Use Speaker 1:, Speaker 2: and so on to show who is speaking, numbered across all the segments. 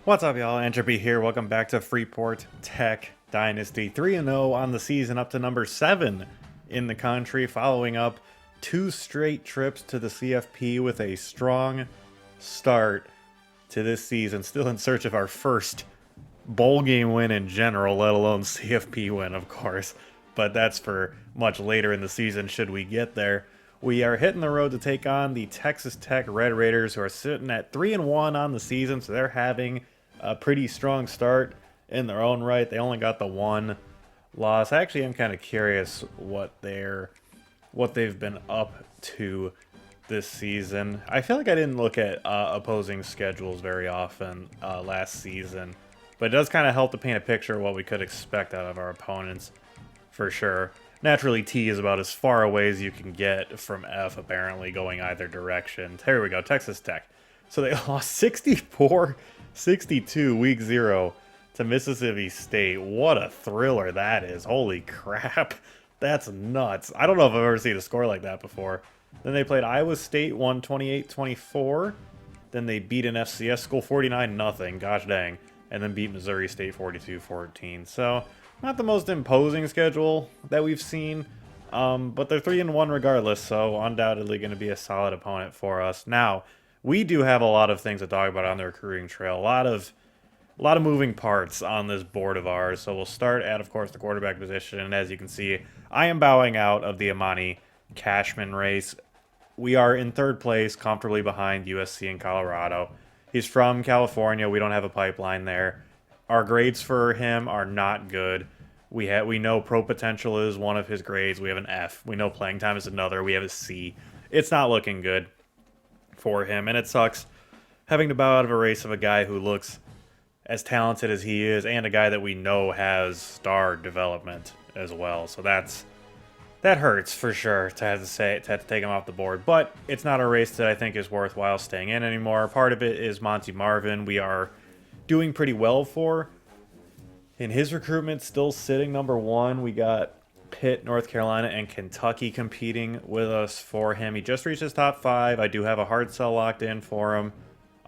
Speaker 1: What's up, y'all? Entropy here. Welcome back to Freeport Tech Dynasty. 3-0 on the season, up to number 7 in the country, following up 2 straight trips to the CFP with a strong start to this season. Still in search of our first bowl game win in general, let alone CFP win, of course. But that's for much later in the season, should we get there. We are hitting the road to take on the Texas Tech Red Raiders, who are sitting at 3-1 on the season, so they're having a pretty strong start in their own right. They only got the one loss. I actually am kind of curious what they've been up to this season. I feel like I didn't look at opposing schedules very often last season, but it does kind of help to paint a picture of what we could expect out of our opponents, for sure. Naturally, T is about as far away as you can get from F, apparently, going either direction. Here we go, Texas Tech. So they lost 64-62 week 0 to Mississippi State. What a thriller that is. Holy crap. That's nuts. I don't know if I've ever seen a score like that before. Then they played Iowa State, won 28-24. Then they beat an FCS school 49-0. Gosh dang. And then beat Missouri State 42-14. So, not the most imposing schedule that we've seen. But they're 3-1 regardless, so undoubtedly going to be a solid opponent for us. Now, we do have a lot of things to talk about on the recruiting trail. A lot of moving parts on this board of ours. So we'll start at, of course, the quarterback position. And as you can see, I am bowing out of the Imani Cashman race. We are in third place, comfortably behind USC and Colorado. He's from California. We don't have a pipeline there. Our grades for him are not good. We know pro potential is one of his grades. We have an F. We know playing time is another. We have a C. It's not looking good for him, and it sucks having to bow out of a race of a guy who looks as talented as he is, and a guy that we know has star development as well. So that hurts for sure to have to take him off the board. But it's not a race that I think is worthwhile staying in anymore. Part of it is Monty Marvin. We are doing pretty well for in his recruitment, still sitting number 1. We got Pitt, North Carolina, and Kentucky competing with us for him. He just reached his top 5. I do have a hard sell locked in for him.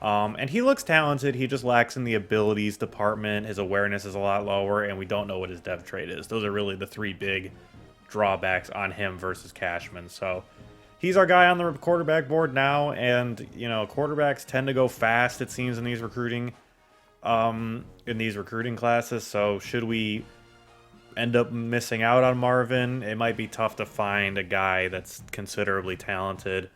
Speaker 1: And he looks talented. He just lacks in the abilities department. His awareness is a lot lower, and we don't know what his dev trait is. Those are really the 3 big drawbacks on him versus Cashman. So he's our guy on the quarterback board now, and quarterbacks tend to go fast, it seems, in these recruiting classes. So should we end up missing out on Marvin, it might be tough to find a guy that's considerably talented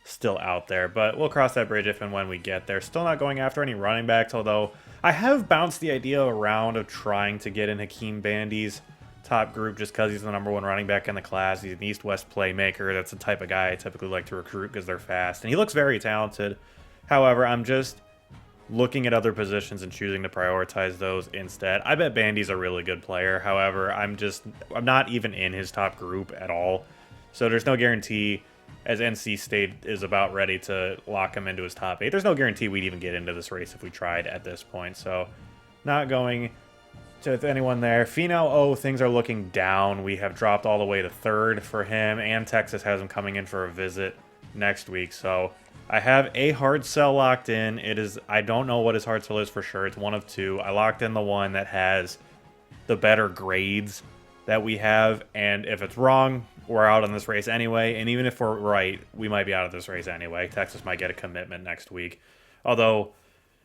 Speaker 1: still out there, but we'll cross that bridge if and when we get there. Still not going after any running backs, although I have bounced the idea around of trying to get in Hakeem Bandy's top group just because he's the number 1 running back in the class. He's an East-West playmaker. That's the type of guy I typically like to recruit because they're fast, and he looks very talented. However, I'm just looking at other positions and choosing to prioritize those instead. I bet Bandy's a really good player. However, I'm not even in his top group at all. So there's no guarantee, as NC State is about ready to lock him into his top 8. There's no guarantee we'd even get into this race if we tried at this point. So not going to anyone there. Finau, things are looking down. We have dropped all the way to 3rd for him, and Texas has him coming in for a visit next week. So I have a hard sell locked in. I don't know what his hard sell is for sure. It's one of 2. I locked in the one that has the better grades that we have, and if it's wrong, we're out on this race anyway. And even if we're right, we might be out of this race anyway. Texas might get a commitment next week. Although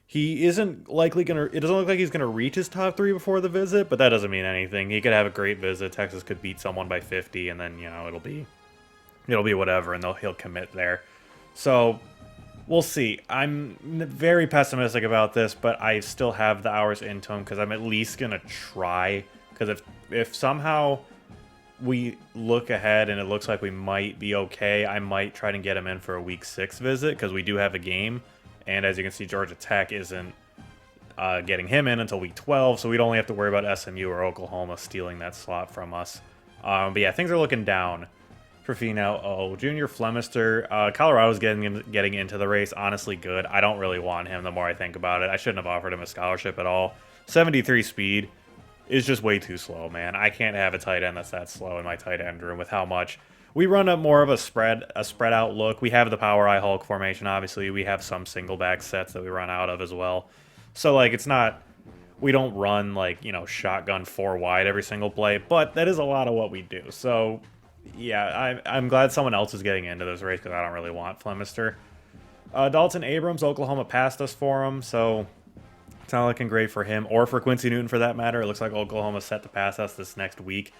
Speaker 1: he isn't likely going to, it doesn't look like he's going to reach his top 3 before the visit, but that doesn't mean anything. He could have a great visit. Texas could beat someone by 50, and then, it'll be whatever, and he'll commit there. So we'll see. I'm very pessimistic about this, but I still have the hours into him because I'm at least going to try. Because if somehow we look ahead and it looks like we might be okay, I might try to get him in for a week 6 visit because we do have a game. And as you can see, Georgia Tech isn't getting him in until week 12, so we'd only have to worry about SMU or Oklahoma stealing that slot from us. But yeah, things are looking down for Finau. Junior Flemister. Colorado's getting into the race. Honestly, good. I don't really want him the more I think about it. I shouldn't have offered him a scholarship at all. 73 speed is just way too slow, man. I can't have a tight end that's that slow in my tight end room with how much we run up more of a spread out look. We have the Power Eye Hulk formation, obviously. We have some single back sets that we run out of as well. So, like, it's not, we don't run, like, shotgun 4 wide every single play, but that is a lot of what we do. So, yeah, I'm glad someone else is getting into this race because I don't really want Flemister. Dalton Abrams, Oklahoma passed us for him, so it's not looking great for him, or for Quincy Newton for that matter. It looks like Oklahoma's set to pass us this next week.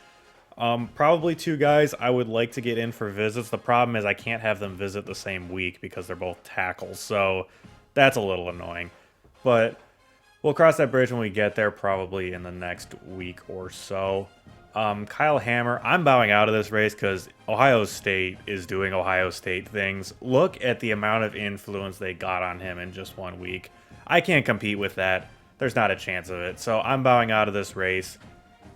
Speaker 1: Probably 2 guys I would like to get in for visits. The problem is I can't have them visit the same week because they're both tackles, so that's a little annoying. But we'll cross that bridge when we get there, probably in the next week or so. Kyle Hammer, I'm bowing out of this race because Ohio State is doing Ohio State things. Look at the amount of influence they got on him in just 1 week. I can't compete with that. There's not a chance of it. So I'm bowing out of this race.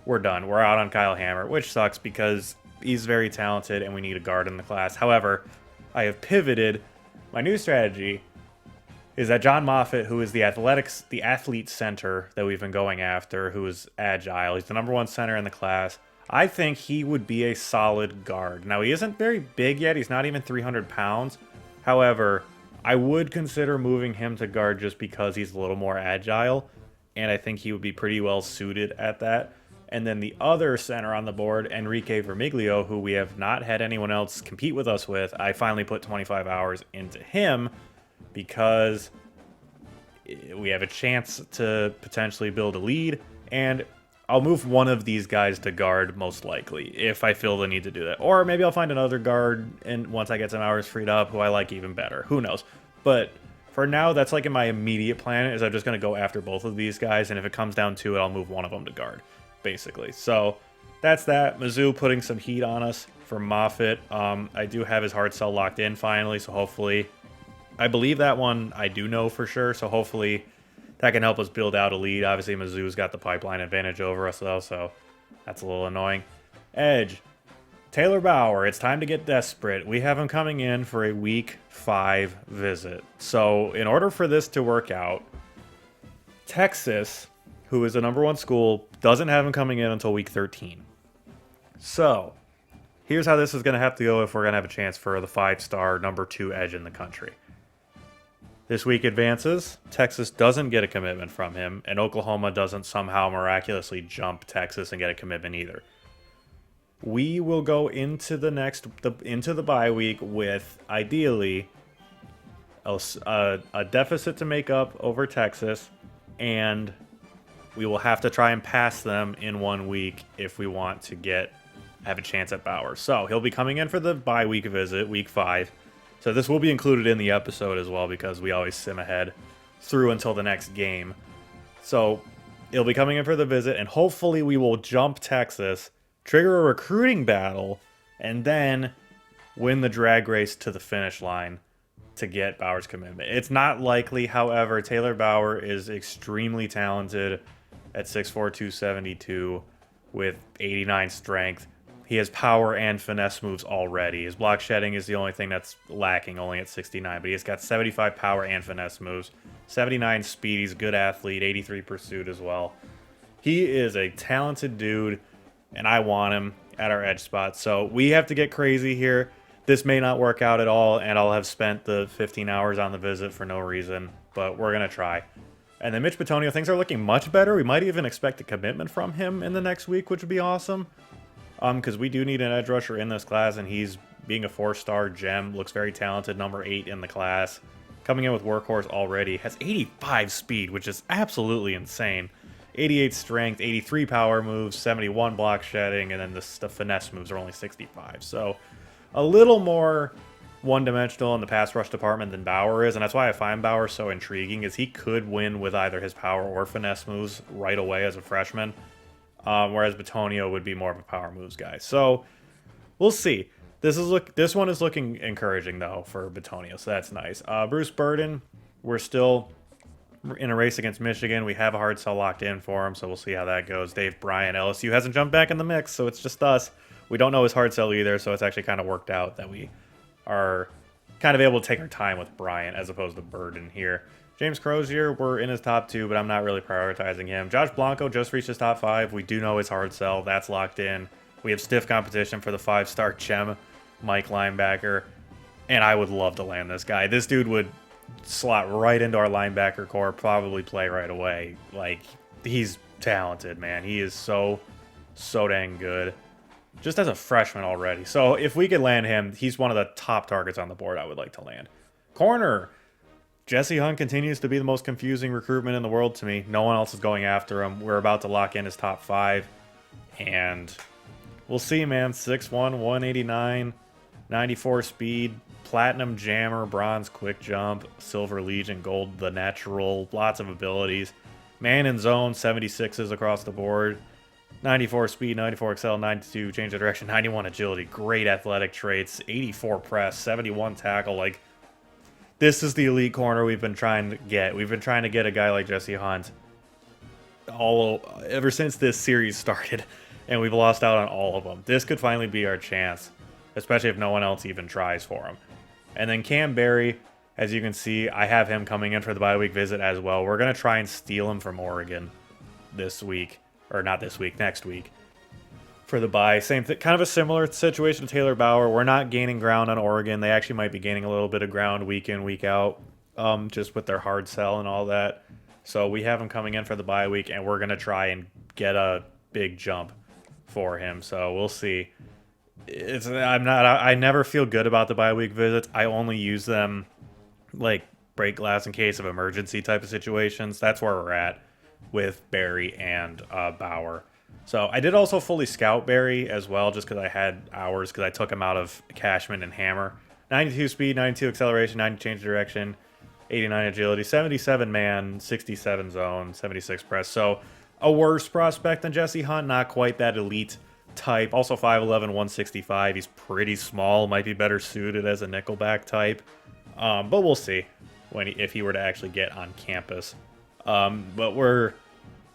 Speaker 1: We're done. We're out on Kyle Hammer, which sucks because he's very talented and we need a guard in the class. However, I have pivoted. My new strategy is that John Moffitt, who is the athlete center that we've been going after, who is agile, he's the #1 center in the class. I think he would be a solid guard. Now, he isn't very big yet. He's not even 300 pounds. However, I would consider moving him to guard just because he's a little more agile, and I think he would be pretty well suited at that. And then the other center on the board, Enrique Vermiglio, who we have not had anyone else compete with us with, I finally put 25 hours into him because we have a chance to potentially build a lead, and I'll move one of these guys to guard most likely if I feel the need to do that. Or maybe I'll find another guard and once I get some hours freed up who I like even better. Who knows? But for now, that's like in my immediate plan is I'm just going to go after both of these guys, and if it comes down to it, I'll move one of them to guard, basically. So that's that. Mizzou putting some heat on us for Moffitt. I do have his hard sell locked in finally, so hopefully, I believe that one I do know for sure, so hopefully that can help us build out a lead. Obviously, Mizzou's got the pipeline advantage over us, though, so that's a little annoying. Edge. Taylor Bauer, it's time to get desperate. We have him coming in for a week 5 visit. So in order for this to work out, Texas, who is the #1 school, doesn't have him coming in until week 13. So here's how this is going to have to go if we're going to have a chance for the 5-star #2 edge in the country. This week advances, Texas doesn't get a commitment from him, and Oklahoma doesn't somehow miraculously jump Texas and get a commitment either. We will go into the bye week with, ideally, a deficit to make up over Texas, and we will have to try and pass them in 1 week if we want to have a chance at Bauer. So he'll be coming in for the bye week visit, week 5. So this will be included in the episode as well because we always sim ahead through until the next game. So he'll be coming in for the visit, and hopefully we will jump Texas, trigger a recruiting battle, and then win the drag race to the finish line to get Bauer's commitment. It's not likely, however. Taylor Bauer is extremely talented at 6'4", 272 with 89 strength. He has power and finesse moves already. His block shedding is the only thing that's lacking, only at 69. But he's got 75 power and finesse moves, 79 speed. He's a good athlete, 83 pursuit as well. He is a talented dude, and I want him at our edge spot. So we have to get crazy here. This may not work out at all, and I'll have spent the 15 hours on the visit for no reason. But we're going to try. And then Mitch Batonio, things are looking much better. We might even expect a commitment from him in the next week, which would be awesome. Because we do need an edge rusher in this class, and he's being a 4-star gem, looks very talented, #8 in the class. Coming in with workhorse already, has 85 speed, which is absolutely insane. 88 strength, 83 power moves, 71 block shedding, and then the finesse moves are only 65. So a little more one-dimensional in the pass rush department than Bauer is, and that's why I find Bauer so intriguing, is he could win with either his power or finesse moves right away as a freshman. Whereas Batonio would be more of a power moves guy. So we'll see. This one is looking encouraging though for Batonio, so that's nice. Bruce Burden, we're still in a race against Michigan. We have a hard sell locked in for him, so we'll see how that goes. Dave Bryan, LSU hasn't jumped back in the mix, so it's just us. We don't know his hard sell either, so it's actually kind of worked out that we are kind of able to take our time with Bryan as opposed to Burden here. James Crozier, we're in his top 2, but I'm not really prioritizing him. Josh Blanco just reached his top 5. We do know his hard sell. That's locked in. We have stiff competition for the 5-star gem Mike linebacker, and I would love to land this guy. This dude would slot right into our linebacker core, probably play right away. Like, he's talented, man. He is so dang good. Just as a freshman already. So if we could land him, he's one of the top targets on the board I would like to land. Corner. Jesse Hunt continues to be the most confusing recruitment in the world to me. No one else is going after him. We're about to lock in his top 5. And we'll see, man. 6'1", 189, 94 speed, platinum jammer, bronze quick jump, silver legion, gold the natural, lots of abilities. Man in zone, 76s across the board. 94 speed, 94 excel, 92 change of direction, 91 agility, great athletic traits, 84 press, 71 tackle. Like, this is the elite corner we've been trying to get. We've been trying to get a guy like Jesse Hunt ever since this series started, and we've lost out on all of them. This could finally be our chance, especially if no one else even tries for him. And then Cam Berry, as you can see, I have him coming in for the bye week visit as well. We're going to try and steal him from Oregon this week. Or not this week, next week. For the bye. Same thing, kind of a similar situation to Taylor Bauer. We're not gaining ground on Oregon. They actually might be gaining a little bit of ground week in, week out, just with their hard sell and all that. So we have him coming in for the bye week, and we're going to try and get a big jump for him. So we'll see. I never feel good about the bye week visits. I only use them like break glass in case of emergency type of situations. That's where we're at with Barry and Bauer. So I did also fully scout Barry as well, just because I had hours, because I took him out of Cashman and Hammer. 92 speed, 92 acceleration, 90 change of direction, 89 agility, 77 man, 67 zone, 76 press. So a worse prospect than Jesse Hunt, not quite that elite type. Also 5'11", 165. He's pretty small, might be better suited as a nickelback type. But we'll see if he were to actually get on campus. But we're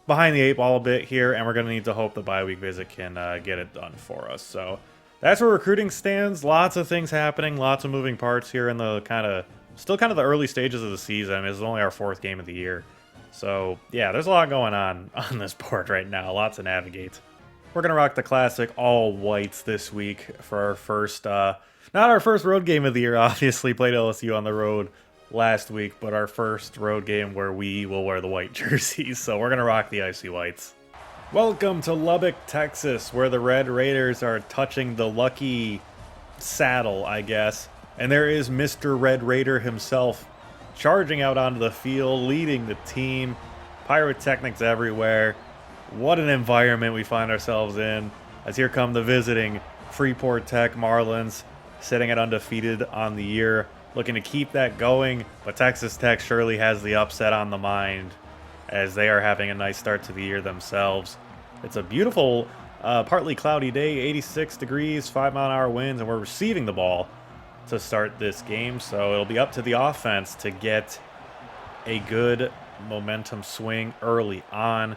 Speaker 1: behind the 8 ball a bit here, and we're going to need to hope the bye week visit can get it done for us. So that's where recruiting stands. Lots of things happening, lots of moving parts here in the still kind of the early stages of the season. This is only our 4th game of the year. So yeah, there's a lot going on this board right now, lots to navigate. We're going to rock the classic all whites this week for our first, not our first road game of the year, obviously. Played LSU on the road last week, but our first road game where we will wear the white jerseys. So we're going to rock the icy whites. Welcome to Lubbock, Texas, where the Red Raiders are touching the lucky saddle, I guess. And there is Mr. Red Raider himself charging out onto the field, leading the team. Pyrotechnics everywhere. What an environment we find ourselves in, as here come the visiting Freeport Tech Marlins, sitting at undefeated on the year, looking to keep that going, but Texas Tech surely has the upset on the mind, as they are having a nice start to the year themselves. It's a beautiful, partly cloudy day, 86 degrees, 5-mile-an-hour winds, and we're receiving the ball to start this game, so it'll be up to the offense to get a good momentum swing early on.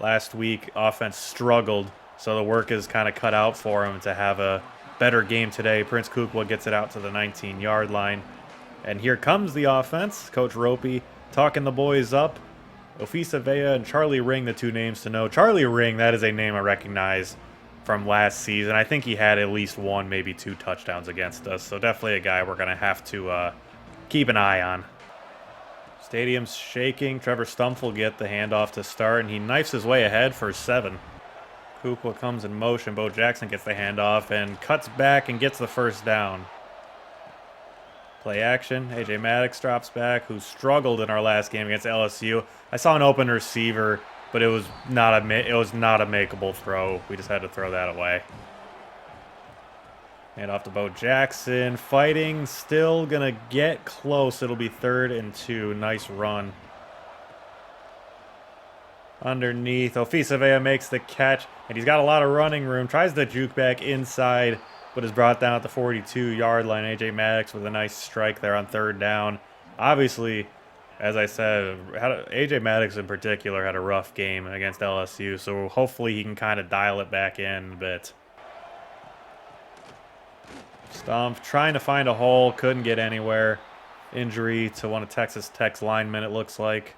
Speaker 1: Last week, offense struggled, so the work is kind of cut out for him to have a better game today. Prince Kukwa gets it out to the 19-yard line. And here comes the offense. Coach Ropey talking the boys up. Ofisa Vea and Charlie Ring, the 2 names to know. Charlie Ring, that is a name I recognize from last season. I think he had at least 1, maybe 2 touchdowns against us. So definitely a guy we're going to have to keep an eye on. Stadium's shaking. Trevor Stumpf will get the handoff to start, and he knifes his way ahead for 7. Kukwa comes in motion. Bo Jackson gets the handoff and cuts back and gets the first down. Play action. AJ Maddox drops back, who struggled in our last game against LSU. I saw an open receiver, but it was not a makeable throw. We just had to throw that away. Hand off to Bo Jackson. Fighting, still gonna get close. It'll be 3rd and 2. Nice run. Underneath, Ofisa Vea makes the catch, and he's got a lot of running room. Tries to juke back inside, but is brought down at the 42-yard line. A.J. Maddox with a nice strike there on 3rd down. Obviously, as I said, A.J. Maddox in particular had a rough game against LSU, so hopefully he can kind of dial it back in a bit. Stumpf trying to find a hole, couldn't get anywhere. Injury to one of Texas Tech's linemen, it looks like.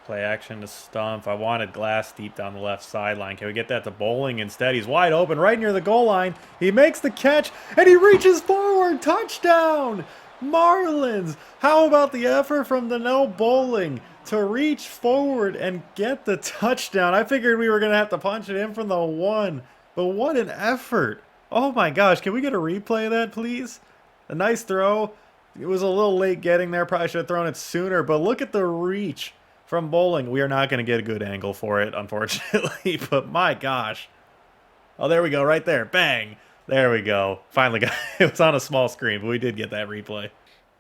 Speaker 1: Play action to Stumpf. I wanted Glass deep down the left sideline. Can we get that to Bowling? Instead, he's wide open right near the goal line. He makes the catch, and he reaches forward. Touchdown! Marlins! How about the effort from the no bowling to reach forward and get the touchdown? I figured we were going to have to punch it in from the 1, but what an effort. Oh my gosh, can we get a replay of that, please? A nice throw. It was a little late getting there. Probably should have thrown it sooner, but look at the reach from bowling. We are not going to get a good angle for it, unfortunately, but my gosh. Oh, there we go, right there. Bang. There we go. Finally got it. Was on a small screen, but we did get that replay.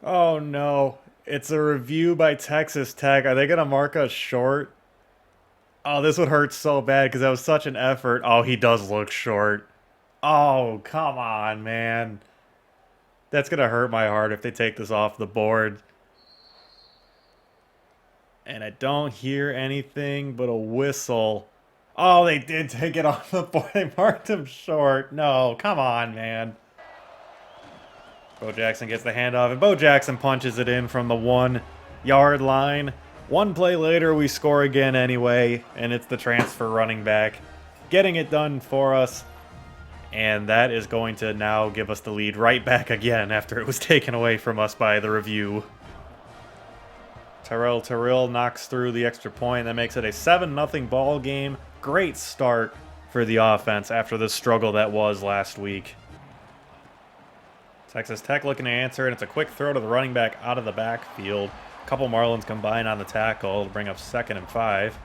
Speaker 1: Oh no. It's a review by Texas Tech. Are they going to mark us short? Oh, this would hurt so bad because that was such an effort. Oh, he does look short. Oh, come on, man. That's going to hurt my heart if they take this off the board. And I don't hear anything but a whistle. Oh, they did take it off the board. They marked him short. No, come on, man. Bo Jackson gets the handoff, and Bo Jackson punches it in from the 1-yard line. One play later, we score again anyway, and it's the transfer running back getting it done for us. And that is going to now give us the lead right back again after it was taken away from us by the review. Terrell knocks through the extra point. That makes it a 7-0 ball game. Great start for the offense after the struggle that was last week. Texas Tech looking to answer, and it's a quick throw to the running back out of the backfield. A couple Marlins combine on the tackle to bring up 2nd and 5.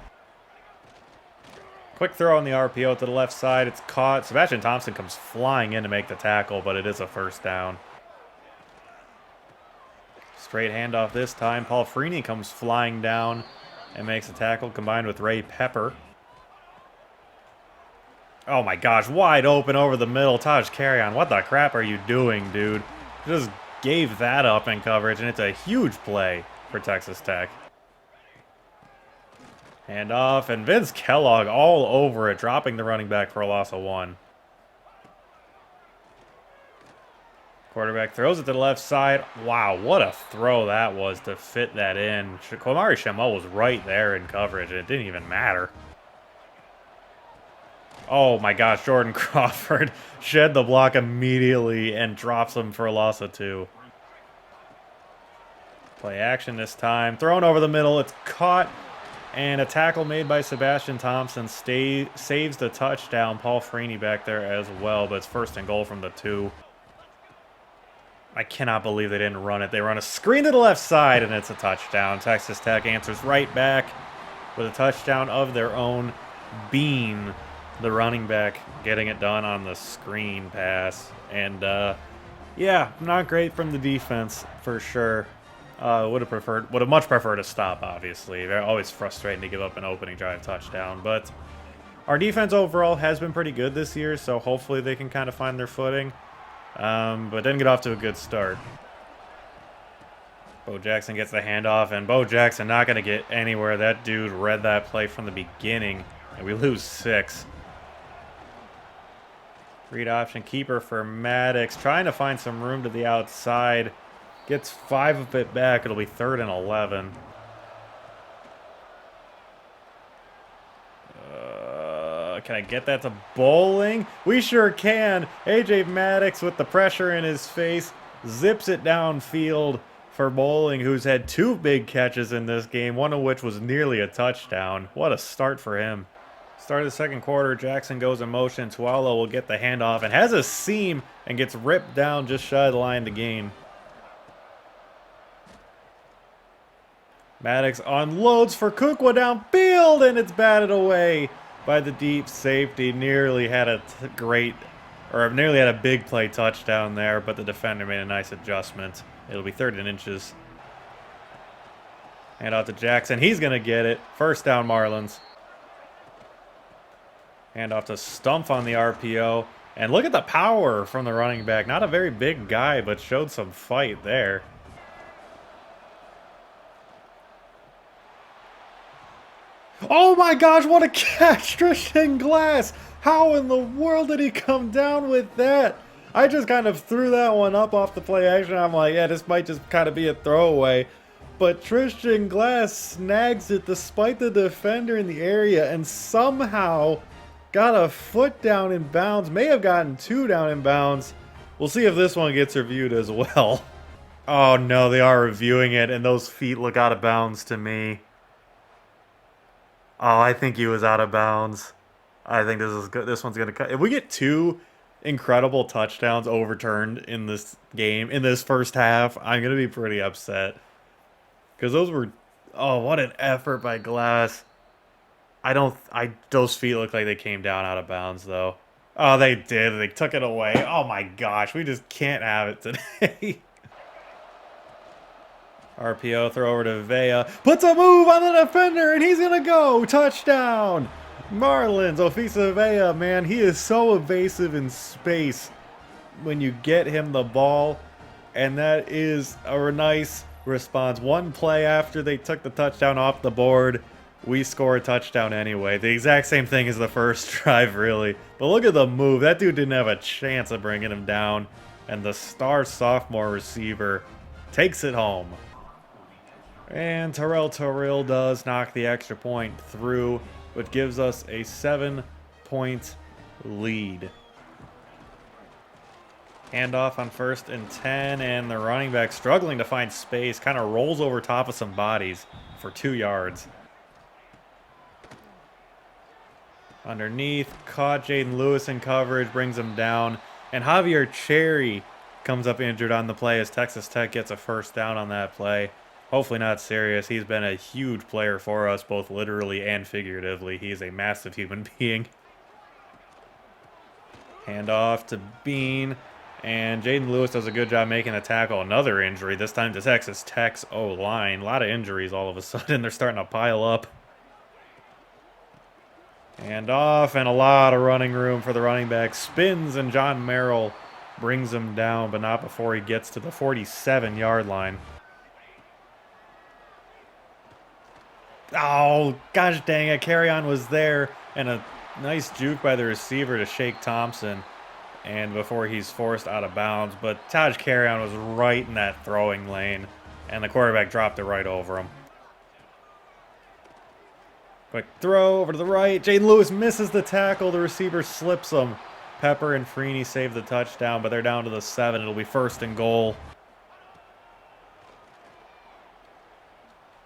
Speaker 1: Quick throw on the RPO to the left side. It's caught. Sebastian Thompson comes flying in to make the tackle, but it is a first down. Straight handoff this time. Paul Freeney comes flying down and makes a tackle combined with Ray Pepper. Oh my gosh, wide open over the middle. Taj Carrion, what the crap are you doing, dude? Just gave that up in coverage, and it's a huge play for Texas Tech. Handoff, and Vince Kellogg all over it, dropping the running back for a loss of 1. Quarterback throws it to the left side. Wow, what a throw that was to fit that in. Kwamari Shamel was right there in coverage, and it didn't even matter. Oh my gosh, Jordan Crawford shed the block immediately and drops him for a loss of 2. Play action this time. Thrown over the middle. It's caught. And a tackle made by Sebastian Thompson saves the touchdown. Paul Freeney back there as well, but it's 1st and goal from the 2. I cannot believe they didn't run it. They run a screen to the left side, and it's a touchdown. Texas Tech answers right back with a touchdown of their own. Bean, the running back, getting it done on the screen pass. And, yeah, not great from the defense for sure. Would have much preferred a stop, obviously. They're always frustrating to give up an opening drive touchdown. But our defense overall has been pretty good this year, so hopefully they can kind of find their footing. But didn't get off to a good start. Bo Jackson gets the handoff, and Bo Jackson not going to get anywhere. That dude read that play from the beginning, and we lose 6. Read option keeper for Maddox, trying to find some room to the outside. Gets 5 of it back. It'll be 3rd and 11. Can I get that to Bowling? We sure can. AJ Maddox with the pressure in his face zips it downfield for Bowling, who's had 2 big catches in this game, one of which was nearly a touchdown. What a start for him. Start of the 2nd quarter, Jackson goes in motion. Tuala will get the handoff and has a seam and gets ripped down just shy of the line to gain. Maddox unloads for Kukwa downfield, and it's batted away by the deep safety. Nearly had a big play touchdown there, but the defender made a nice adjustment. It'll be 3rd and inches. Hand out to Jackson. He's going to get it. 1st down, Marlins. Hand off to Stumpf on the RPO. And look at the power from the running back. Not a very big guy, but showed some fight there. Oh my gosh, what a catch! Tristan Glass! How in the world did he come down with that? I just kind of threw that one up off the play action. I'm like, yeah, this might just kind of be a throwaway. But Tristan Glass snags it despite the defender in the area and somehow got a foot down in bounds. May have gotten 2 down in bounds. We'll see if this one gets reviewed as well. Oh no, they are reviewing it, and those feet look out of bounds to me. Oh, I think he was out of bounds. I think this is good. This one's gonna cut. If we get two incredible touchdowns overturned in this game in this first half, I'm gonna be pretty upset because those were. Oh, what an effort by Glass. I don't. Those feet look like they came down out of bounds though. Oh, they did. They took it away. Oh my gosh, we just can't have it today. RPO throw over to Vea. Puts a move on the defender, and he's going to go. Touchdown. Marlins, Ofisa Vea, man, he is so evasive in space when you get him the ball. And that is a nice response. One play after they took the touchdown off the board, we score a touchdown anyway. The exact same thing as the first drive, really. But look at the move. That dude didn't have a chance of bringing him down. And the star sophomore receiver takes it home. And Terrell does knock the extra point through, which gives us a 7-point lead. Handoff on 1st and 10, and the running back struggling to find space, kind of rolls over top of some bodies for 2 yards. Underneath, caught Jaden Lewis in coverage, brings him down, and Javier Cherry comes up injured on the play as Texas Tech gets a first down on that play. Hopefully not serious. He's been a huge player for us, both literally and figuratively. He is a massive human being. Handoff to Bean. And Jaden Lewis does a good job making the tackle. Another injury, this time to Texas Tech's O-line. A lot of injuries all of a sudden. They're starting to pile up. Handoff, and a lot of running room for the running back. Spins, and John Merrill brings him down, but not before he gets to the 47-yard line. Oh, gosh dang it. Carry-on was there, and a nice juke by the receiver to Shake Thompson, and before he's forced out of bounds. But Taj Carry-on was right in that throwing lane, and the quarterback dropped it right over him. Quick throw over to the right. Jaden Lewis misses the tackle. The receiver slips him. Pepper and Freeney save the touchdown, but they're down to the 7. It'll be 1st and goal.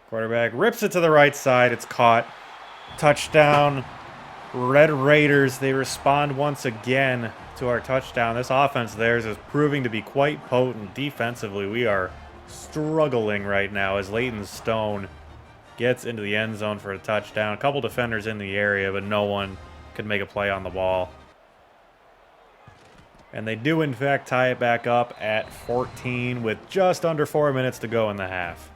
Speaker 1: Quarterback rips it to the right side. It's caught. Touchdown. Red Raiders, they respond once again to our touchdown. This offense of theirs is proving to be quite potent defensively. We are struggling right now as Leighton Stone gets into the end zone for a touchdown. A couple defenders in the area, but no one could make a play on the ball. And they do, in fact, tie it back up at 14 with just under 4 minutes to go in the half.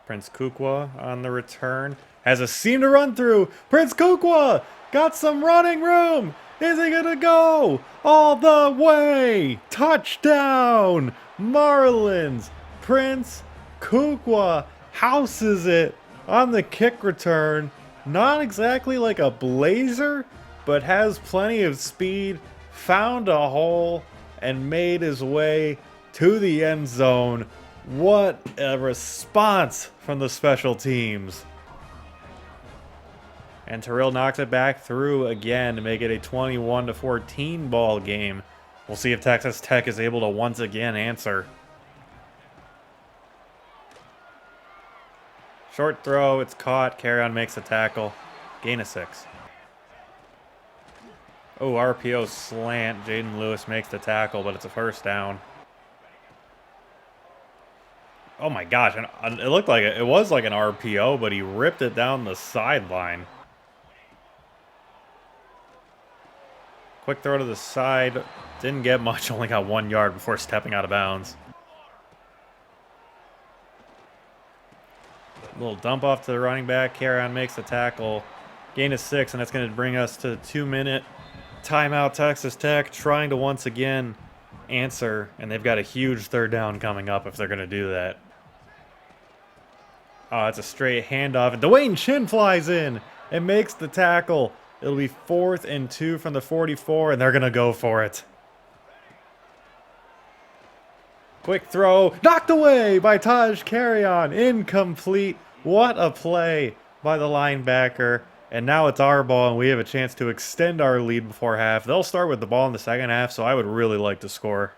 Speaker 1: Prince Kukwa on the return. Has a seam to run through. Prince Kukwa got some running room. Is he going to go all the way? Touchdown! Marlins. Prince Kukwa houses it on the kick return. Not exactly like a blazer, but has plenty of speed. Found a hole and made his way to the end zone. What a response from the special teams. And Terrell knocks it back through again to make it a 21-14 ball game. We'll see if Texas Tech is able to once again answer. Short throw, it's caught. Carry-on makes the tackle. Gain of 6. Oh, RPO slant. Jaden Lewis makes the tackle, but it's a first down. Oh my gosh, and it looked like it was like an RPO, but he ripped it down the sideline. Quick throw to the side. Didn't get much, only got 1 yard before stepping out of bounds. Little dump off to the running back. Carry-on makes the tackle. Gain of 6, and that's going to bring us to the 2-minute timeout. Texas Tech trying to once again answer, and they've got a huge third down coming up if they're going to do that. Oh, it's a straight handoff, and Dwayne Chin flies in and makes the tackle. It'll be 4th and 2 from the 44, and they're going to go for it. Quick throw, knocked away by Taj Carry-on, incomplete. What a play by the linebacker. And now it's our ball, and we have a chance to extend our lead before half. They'll start with the ball in the second half, so I would really like to score.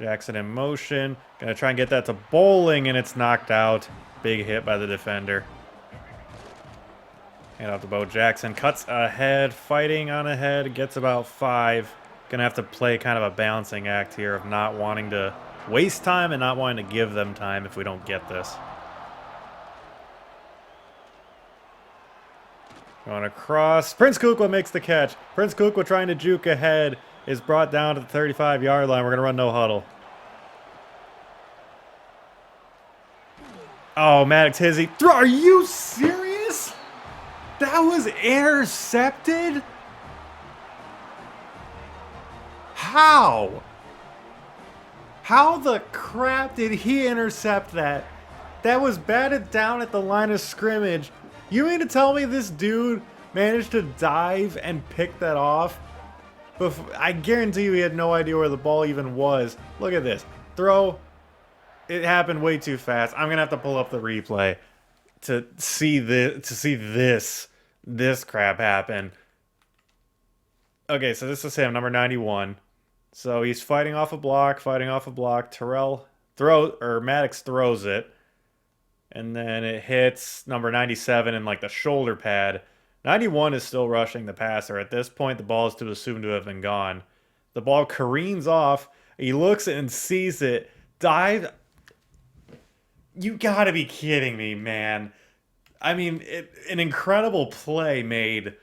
Speaker 1: Jackson in motion. Gonna try and get that to bowling, and it's knocked out. Big hit by the defender. Hand off to Bo Jackson. Cuts ahead, fighting on ahead. Gets about 5. Gonna have to play kind of a balancing act here of not wanting to waste time and not wanting to give them time if we don't get this. Going across. Prince Kukla makes the catch. Prince Kukla trying to juke ahead is brought down to the 35-yard line. We're going to run no huddle. Oh, Maddox Hizzy. Are you serious? That was intercepted? How? How the crap did he intercept that? That was batted down at the line of scrimmage. You mean to tell me this dude managed to dive and pick that off? I guarantee you he had no idea where the ball even was. Look at this. Throw. It happened way too fast. I'm going to have to pull up the replay to see this crap happen. Okay, so this is him, number 91. So he's fighting off a block. Maddox throws it. And then it hits number 97 in like the shoulder pad. 91 is still rushing the passer. At this point, the ball is assumed to have been gone. The ball careens off. He looks and sees it. Dive. You gotta be kidding me, man. I mean, an incredible play made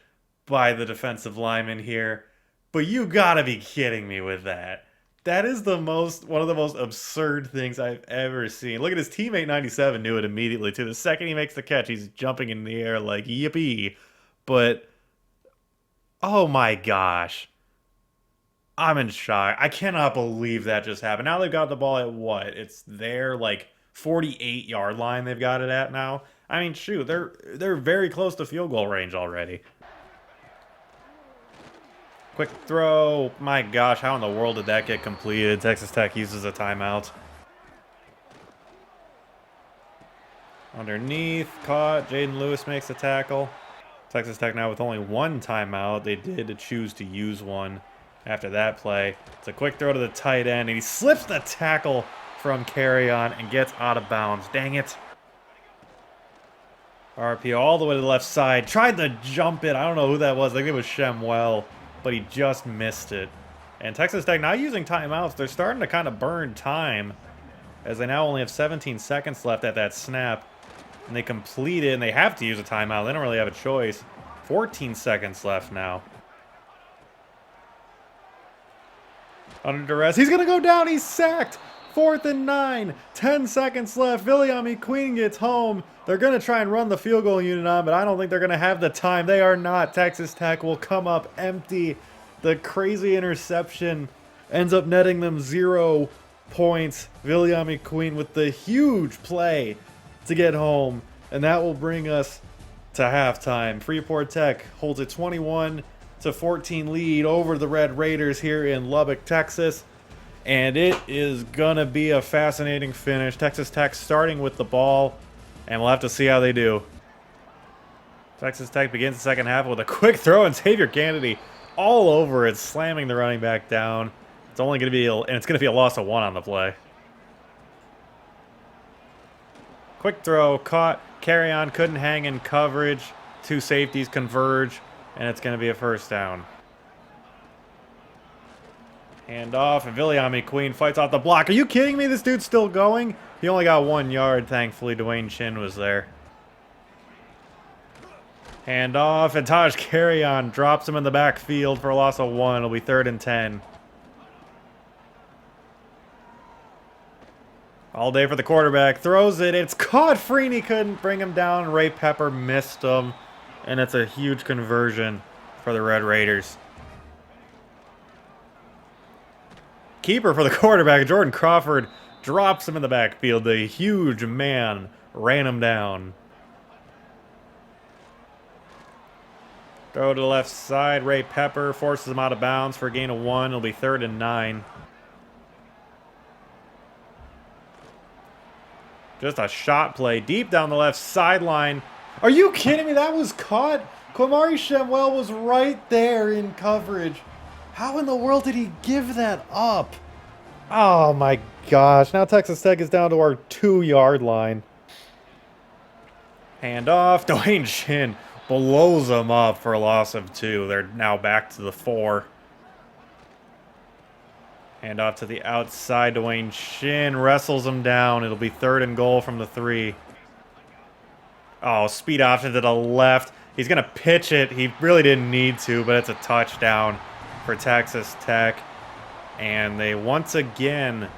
Speaker 1: by the defensive lineman here. But you gotta be kidding me with that. That is one of the most absurd things I've ever seen. Look at his teammate 97 knew it immediately too. The second he makes the catch, he's jumping in the air like yippee. But oh my gosh. I'm in shock. I cannot believe that just happened. Now they've got the ball at what? It's their like 48-yard line they've got it at now. I mean, shoot, they're very close to field goal range already. Quick throw. My gosh, how in the world did that get completed? Texas Tech uses a timeout. Underneath, caught. Jaden Lewis makes the tackle. Texas Tech now with only one timeout. They did choose to use one after that play. It's a quick throw to the tight end, and he slips the tackle from carry-on and gets out of bounds. Dang it. RPO all the way to the left side. Tried to jump it. I don't know who that was. I think it was Shemwell, but he just missed it. And Texas Tech now using timeouts. They're starting to kind of burn time as they now only have 17 seconds left at that snap. And they complete it, and they have to use a timeout. They don't really have a choice. 14 seconds left now. Under duress. He's going to go down. He's sacked. 4th and 9. 10 seconds left. Viliami Queen gets home. They're going to try and run the field goal unit on, but I don't think they're going to have the time. They are not. Texas Tech will come up empty. The crazy interception ends up netting them 0 points. Viliami Queen with the huge play to get home, and that will bring us to halftime. Freeport Tech holds a 21-14 lead over the Red Raiders here in Lubbock, Texas. And it is going to be a fascinating finish. Texas Tech starting with the ball, and we'll have to see how they do. Texas Tech begins the second half with a quick throw, and Xavier Kennedy all over it, slamming the running back down. It's only going to be a loss of 1 on the play. Quick throw, caught, carry on, couldn't hang in coverage. 2 safeties converge, and it's going to be a first down. Hand off, and Viliami Queen fights off the block. Are you kidding me? This dude's still going? He only got 1 yard, thankfully. Dwayne Chin was there. Hand off, and Taj Carrion drops him in the backfield for a loss of 1. It'll be 3rd and 10. All day for the quarterback. Throws it. It's caught. Freeney couldn't bring him down. Ray Pepper missed him. And it's a huge conversion for the Red Raiders. Keeper for the quarterback. Jordan Crawford drops him in the backfield. The huge man ran him down. Throw to the left side. Ray Pepper forces him out of bounds for a gain of 1. It'll be 3rd and 9. Just a shot play deep down the left sideline. Are you kidding me? That was caught. Quamari Shemwell was right there in coverage. How in the world did he give that up? Oh my gosh. Now Texas Tech is down to our 2-yard line. Hand off. Dwayne Shin blows them up for a loss of 2. They're now back to the 4. Hand off to the outside. Dwayne Shin wrestles him down. It'll be 3rd and goal from the 3. Oh, speed option to the left. He's going to pitch it. He really didn't need to, but it's a touchdown for Texas Tech. And they once again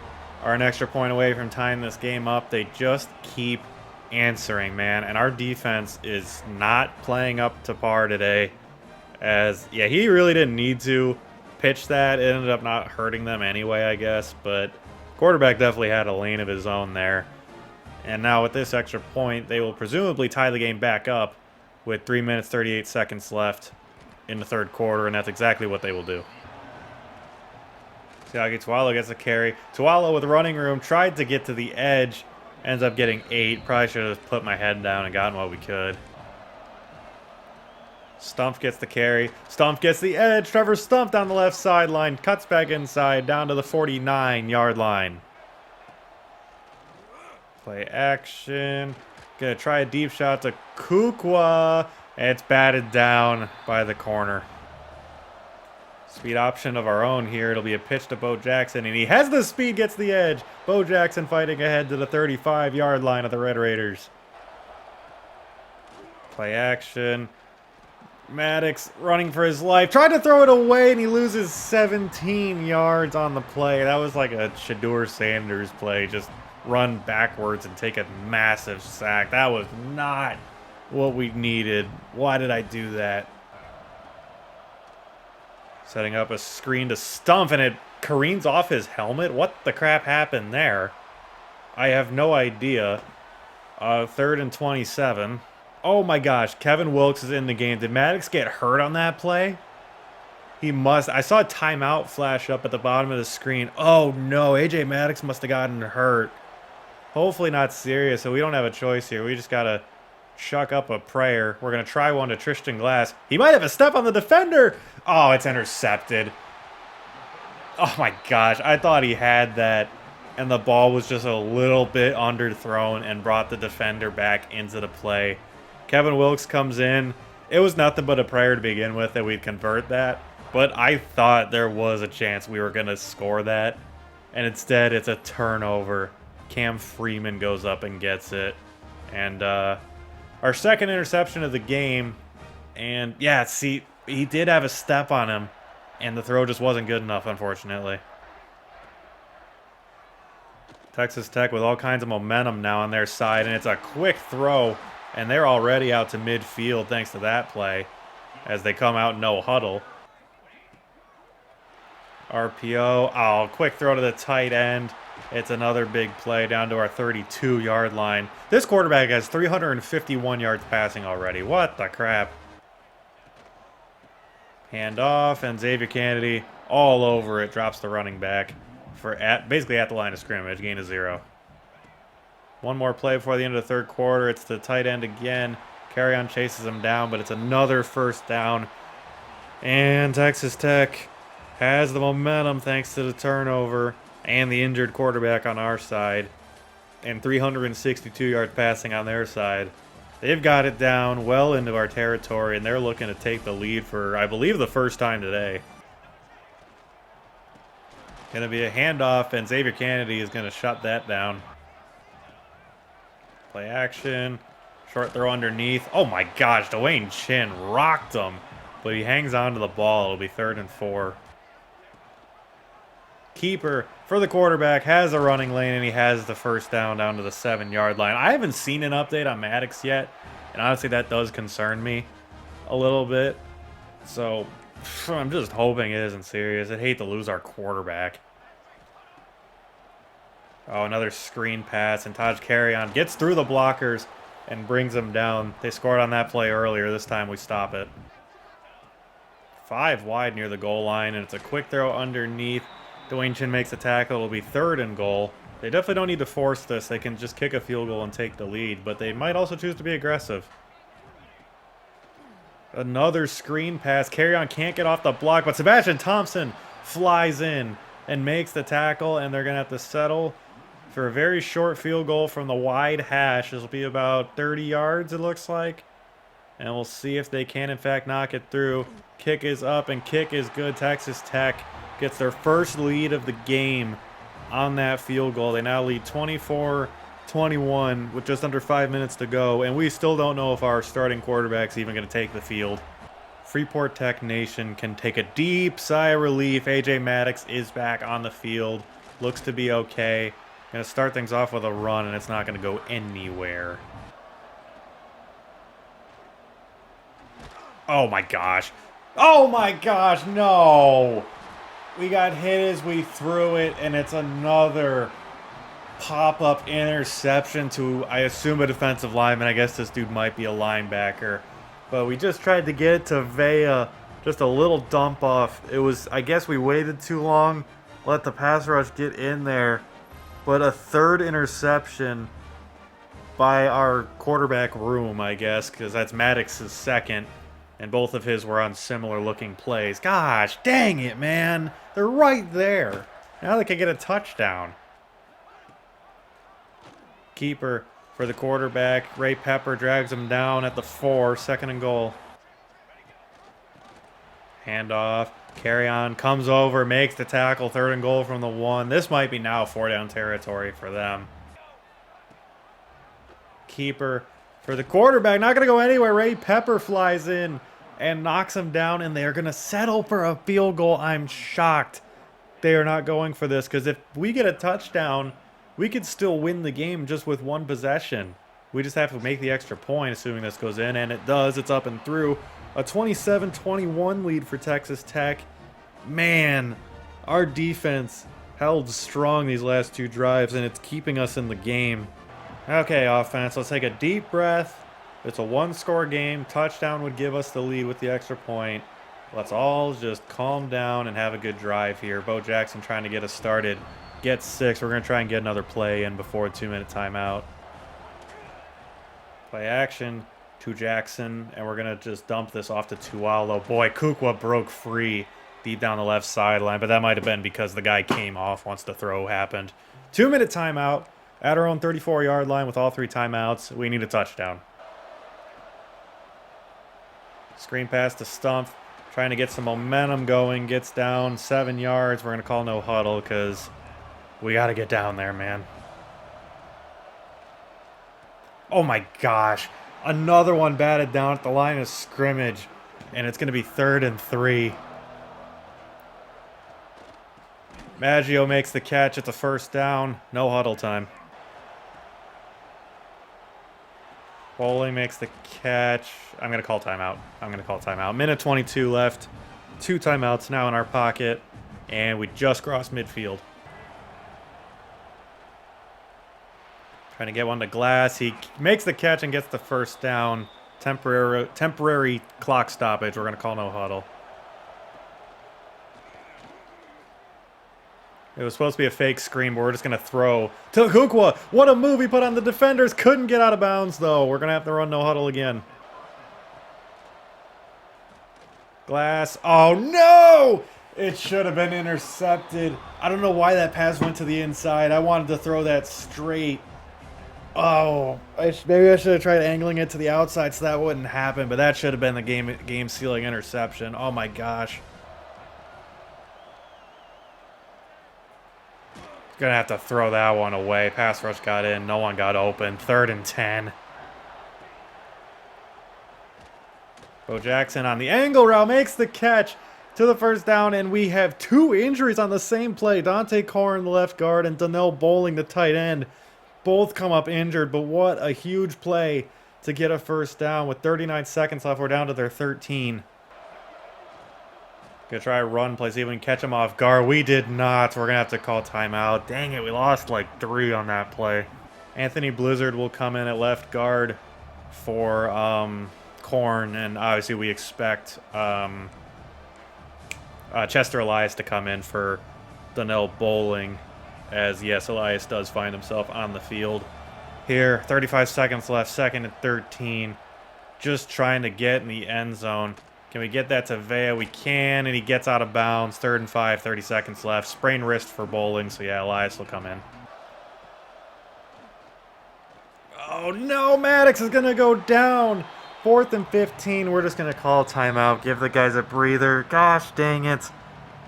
Speaker 1: are an extra point away from tying this game up. They just keep answering, man. And our defense is not playing up to par today. As, yeah, he really didn't need to pitch that. It ended up not hurting them anyway, I guess. But quarterback definitely had a lane of his own there. And now with this extra point, they will presumably tie the game back up with 3 minutes, 38 seconds left in the 3rd quarter, and that's exactly what they will do. Siaki Tualo gets a carry. Tualo with running room, tried to get to the edge, ends up getting 8. Probably should have put my head down and gotten what we could. Stumpf gets the carry. Stumpf gets the edge. Trevor Stumpf down the left sideline, cuts back inside, down to the 49-yard line. Play action. Gonna try a deep shot to Kukwa. And it's batted down by the corner. Speed option of our own here. It'll be a pitch to Bo Jackson. And he has the speed, gets the edge. Bo Jackson fighting ahead to the 35-yard line of the Red Raiders. Play action. Maddox running for his life. Tried to throw it away, and he loses 17 yards on the play. That was like a Shedeur Sanders play. Just run backwards and take a massive sack. That was not what we needed. Why did I do that? Setting up a screen to Stumpf, and it careens off his helmet. What the crap happened there? I have no idea. 3rd and 27. Oh my gosh, Kevin Wilkes is in the game. Did Maddox get hurt on that play? He must. I saw a timeout flash up at the bottom of the screen. Oh no, AJ Maddox must have gotten hurt. Hopefully not serious, so we don't have a choice here. We just got to chuck up a prayer. We're going to try one to Tristan Glass. He might have a step on the defender. Oh, it's intercepted. Oh my gosh, I thought he had that, and the ball was just a little bit underthrown and brought the defender back into the play. Kevin Wilkes comes in. It was nothing but a prayer to begin with that we'd convert that, but I thought there was a chance we were going to score that, and instead it's a turnover. Cam Freeman goes up and gets it. And our 2nd interception of the game. And yeah, see, he did have a step on him, and the throw just wasn't good enough, unfortunately. Texas Tech with all kinds of momentum now on their side, and it's a quick throw, and they're already out to midfield thanks to that play as they come out no huddle. RPO. Oh, quick throw to the tight end. It's another big play down to our 32-yard line. This quarterback has 351 yards passing already. What the crap? Hand off, and Xavier Kennedy all over it. Drops the running back for basically at the line of scrimmage. Gain of 0. One more play before the end of the 3rd quarter. It's the tight end again. Carry-on chases him down, but it's another 1st down. And Texas Tech has the momentum thanks to the turnover and the injured quarterback on our side, and 362 yards passing on their side. They've got it down well into our territory, and they're looking to take the lead for, I believe, the first time today. Going to be a handoff, and Xavier Kennedy is going to shut that down. Play action. Short throw underneath. Oh my gosh, Dwayne Chin rocked him, but he hangs on to the ball. It'll be 3rd and 4. Keeper for the quarterback has a running lane, and he has the 1st down to the 7-yard line. I haven't seen an update on Maddox yet, and honestly that does concern me a little bit. So I'm just hoping it isn't serious. I'd hate to lose our quarterback. Oh, another screen pass, and Taj Carrion gets through the blockers and brings them down. They scored on that play earlier. This time we stop it. 5 wide near the goal line, and it's a quick throw underneath. Dwayne Chin makes a tackle. It'll be 3rd and goal. They definitely don't need to force this. They can just kick a field goal and take the lead, but they might also choose to be aggressive. Another screen pass. Carrion can't get off the block, but Sebastian Thompson flies in and makes the tackle, and they're going to have to settle for a very short field goal from the wide hash. This will be about 30 yards, it looks like. And we'll see if they can, in fact, knock it through. Kick is up, and kick is good. Texas Tech gets their first lead of the game on that field goal. They now lead 24-21 with just under 5 minutes to go, and we still don't know if our starting quarterback's even going to take the field. Freeport Tech Nation can take a deep sigh of relief. A.J. Maddox is back on the field. Looks to be okay. Going to start things off with a run, and it's not going to go anywhere. Oh, my gosh. Oh, my gosh, no. We got hit as we threw it, and it's another pop-up interception to, I assume, a defensive lineman. I guess this dude might be a linebacker. But we just tried to get it to Vea. Just a little dump off. It was, I guess we waited too long. Let the pass rush get in there. But a third interception by our quarterback room, I guess, because that's Maddox's second. And both of his were on similar-looking plays. Gosh, dang it, man. They're right there. Now they can get a touchdown. Keeper for the quarterback. Ray Pepper drags him down at the 4, 2nd and goal. Handoff. Carry on. Comes over. Makes the tackle. 3rd and goal from the 1. This might be now 4-down territory for them. Keeper for the quarterback. Not going to go anywhere. Ray Pepper flies in and knocks him down, and they're going to settle for a field goal. I'm shocked they are not going for this, because if we get a touchdown, we could still win the game just with one possession. We just have to make the extra point, assuming this goes in, and it does. It's up and through. A 27-21 lead for Texas Tech. Man, our defense held strong these last 2 drives, and it's keeping us in the game. Okay, offense, let's take a deep breath. It's a 1-score game. Touchdown would give us the lead with the extra point. Let's all just calm down and have a good drive here. Bo Jackson trying to get us started. Get 6. We're going to try and get another play in before a 2-minute timeout. Play action to Jackson, and we're going to just dump this off to Tualo. Boy, Kukwa broke free deep down the left sideline, but that might have been because the guy came off once the throw happened. 2-minute timeout at our own 34-yard line with all 3 timeouts. We need a touchdown. Screen pass to Stumpf, trying to get some momentum going. Gets down 7 yards. We're going to call no huddle because we got to get down there, man. Oh, my gosh. Another one batted down at the line of scrimmage, and it's going to be 3rd and 3. Maggio makes the catch at the 1st down. No huddle time. Bowling makes the catch. I'm going to call timeout. Minute 22 left. 2 timeouts now in our pocket, and we just crossed midfield. Trying to get one to Glass. He makes the catch and gets the 1st down. Temporary clock stoppage. We're going to call no huddle. It was supposed to be a fake screen, but we're just going to throw to Kukwa. What a move he put on the defenders. Couldn't get out of bounds, though. We're going to have to run no huddle again. Glass. Oh, no! It should have been intercepted. I don't know why that pass went to the inside. I wanted to throw that straight. Oh, maybe I should have tried angling it to the outside so that wouldn't happen, but that should have been the game-sealing interception. Oh, my gosh. Gonna have to throw that one away. Pass rush got in. No one got open. 3rd and 10. Bo Jackson on the angle route makes the catch to the 1st down, and we have 2 injuries on the same play. Dante Corn, the left guard, and Donnell Bowling, the tight end. Both come up injured, but what a huge play to get a 1st down. With 39 seconds left, we're down to their 13. Gonna try a run play, see if we can catch them off guard. We did not. We're gonna have to call timeout. Dang it, we lost like 3 on that play. Anthony Blizzard will come in at left guard for Corn, and obviously we expect Chester Elias to come in for Donnell Bowling, as yes, Elias does find himself on the field here. 35 seconds left, 2nd and 13. Just trying to get in the end zone. Can we get that to Vea? We can, and he gets out of bounds. 3rd and 5, 30 seconds left. Sprained wrist for Bowling, so yeah, Elias will come in. Oh no, Maddox is going to go down. 4th and 15, we're just going to call timeout. Give the guys a breather. Gosh dang it.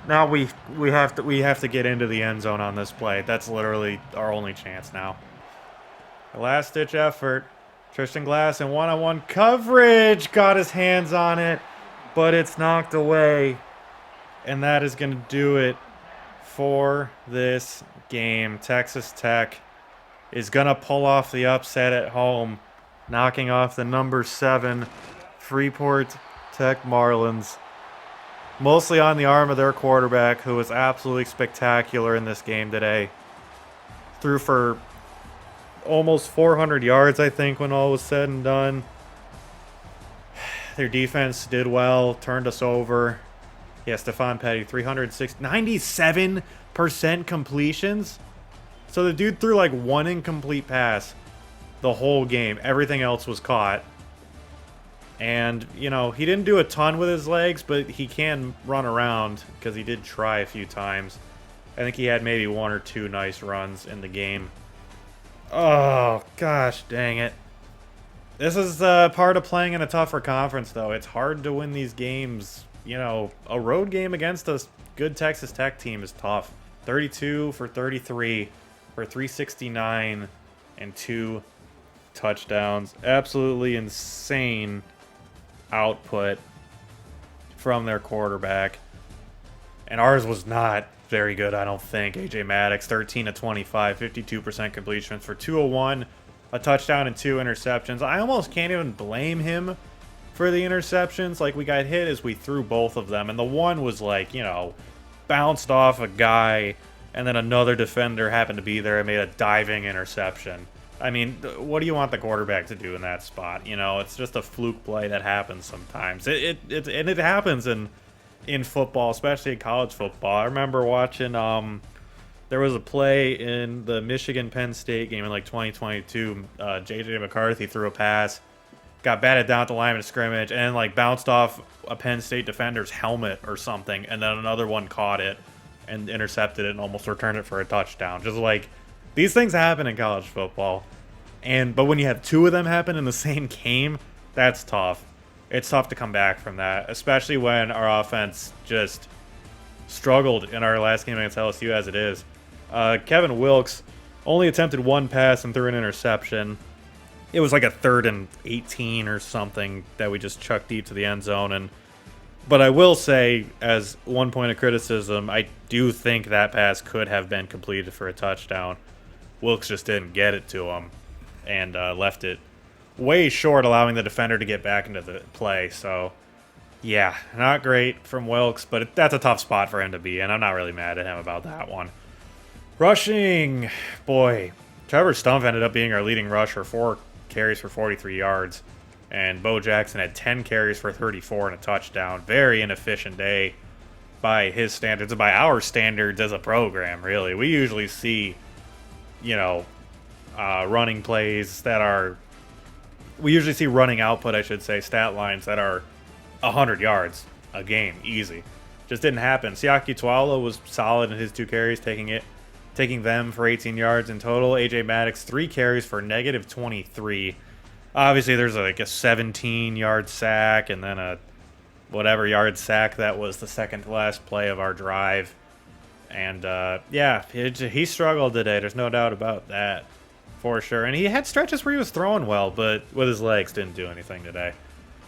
Speaker 1: Now we have to get into the end zone on this play. That's literally our only chance now. The last-ditch effort. Tristan Glass in one-on-one coverage. Got his hands on it, but it's knocked away. And that is going to do it for this game. Texas Tech is going to pull off the upset at home, knocking off the number 7 Freeport Tech Marlins. Mostly on the arm of their quarterback, who was absolutely spectacular in this game today. Threw for almost 400 yards, I think, when all was said and done. Their defense did well, turned us over. Yeah, Stephon Petty, 97% completions. So the dude threw like 1 incomplete pass the whole game. Everything else was caught. And, you know, he didn't do a ton with his legs, but he can run around because he did try a few times. I think he had maybe 1 or 2 nice runs in the game. Oh, gosh dang it. This is part of playing in a tougher conference, though. It's hard to win these games. You know, a road game against a good Texas Tech team is tough. 32 for 33 for 369 and 2 touchdowns. Absolutely insane output from their quarterback. And ours was not very good, I don't think. AJ Maddox, 13 of 25, 52% completion for 201, a touchdown and 2 interceptions. I almost can't even blame him for the interceptions. Like, we got hit as we threw both of them, and the one was like, you know, bounced off a guy, and then another defender happened to be there and made a diving interception. I mean, what do you want the quarterback to do in that spot? You know, it's just a fluke play that happens sometimes. And it happens in football, especially in college football. I remember watching, there was a play in the Michigan-Penn State game in like 2022. J.J. McCarthy threw a pass, got batted down at the line of scrimmage, and like bounced off a Penn State defender's helmet or something, and then another one caught it and intercepted it and almost returned it for a touchdown. Just like, these things happen in college football. But when you have 2 of them happen in the same game, that's tough. It's tough to come back from that, especially when our offense just struggled in our last game against LSU as it is. Kevin Wilkes only attempted 1 pass and threw an interception. It was like a 3rd and 18 or something that we just chucked deep to the end zone. But I will say, as one point of criticism, I do think that pass could have been completed for a touchdown. Wilkes just didn't get it to him and left it way short, allowing the defender to get back into the play. So, yeah, not great from Wilkes, but that's a tough spot for him to be in. I'm not really mad at him about that one. Rushing, boy, Trevor Stumpf ended up being our leading rusher, 4 carries for 43 yards. And Bo Jackson had 10 carries for 34 and a touchdown. Very inefficient day by his standards, by our standards as a program, really. We usually see, you know, running plays that are, we usually see running output, I should say, stat lines that are 100 yards a game, easy. Just didn't happen. Siaki Tuala was solid in his 2 carries, taking them for 18 yards in total. AJ Maddox, 3 carries for negative 23. Obviously, there's like a 17-yard sack and then a whatever yard sack that was the second to last play of our drive. And, yeah, he struggled today. There's no doubt about that, for sure. And he had stretches where he was throwing well, but with his legs didn't do anything today.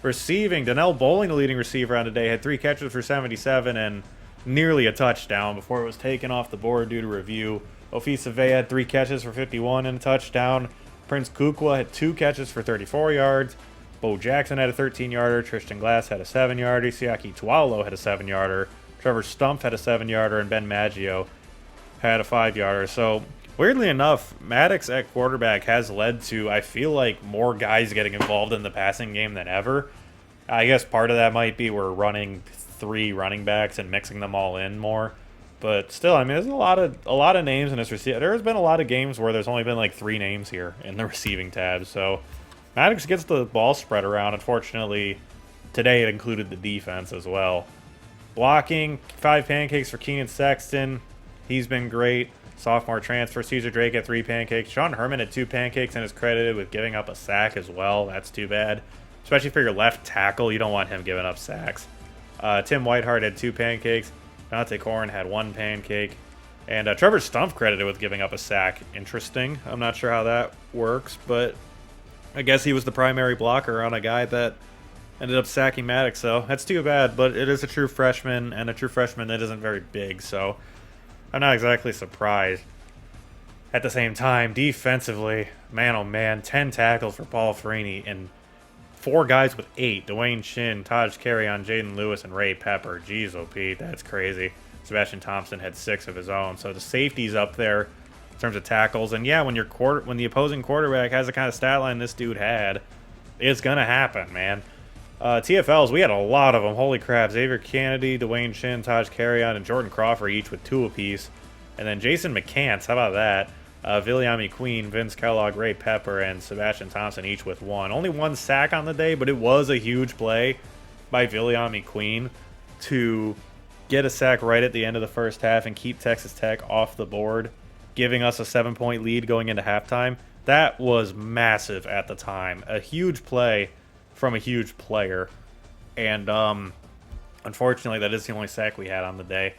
Speaker 1: Receiving, Donnell Bowling, the leading receiver on today, had 3 catches for 77 and nearly a touchdown before it was taken off the board due to review. Ofisa Vea had 3 catches for 51 and a touchdown. Prince Kukwa had 2 catches for 34 yards. Bo Jackson had a 13-yarder. Tristan Glass had a 7-yarder. Siaki Tualo had a 7-yarder. Trevor Stumpf had a 7-yarder. And Ben Maggio had a 5-yarder. So, weirdly enough, Maddox at quarterback has led to, I feel like, more guys getting involved in the passing game than ever. I guess part of that might be we're running 3 running backs and mixing them all in more. But still, I mean, there's a lot of names in this receiver. There's been a lot of games where there's only been like 3 names here in the receiving tab. So Maddox gets the ball spread around. Unfortunately, today it included the defense as well. Blocking, 5 pancakes for Keenan Sexton. He's been great. Sophomore transfer, Caesar Drake had 3 pancakes. Sean Herman had 2 pancakes and is credited with giving up a sack as well. That's too bad. Especially for your left tackle, you don't want him giving up sacks. Tim Whiteheart had 2 pancakes. Dante Corn had 1 pancake. And Trevor Stumpf credited with giving up a sack. Interesting. I'm not sure how that works, but I guess he was the primary blocker on a guy that ended up sacking Maddox, so that's too bad, but it is a true freshman, and a true freshman that isn't very big, so I'm not exactly surprised. At the same time, defensively, man oh man, 10 tackles for Paul Freeney, and 4 guys with 8. Dwayne Shin, Taj Carrion, Jaden Lewis, and Ray Pepper. Jeez, OP, that's crazy. Sebastian Thompson had 6 of his own, so the safety's up there in terms of tackles, and yeah, when the opposing quarterback has the kind of stat line this dude had, it's gonna happen, man. TFLs, we had a lot of them. Holy crap. Xavier Kennedy, Dwayne Shin, Taj Carrion, and Jordan Crawford each with 2 apiece. And then Jason McCants, how about that? Viliami Queen, Vince Kellogg, Ray Pepper, and Sebastian Thompson each with 1. Only 1 sack on the day, but it was a huge play by Viliami Queen to get a sack right at the end of the first half and keep Texas Tech off the board, giving us a 7-point lead going into halftime. That was massive at the time. A huge play from a huge player, and unfortunately that is the only sack we had on the day.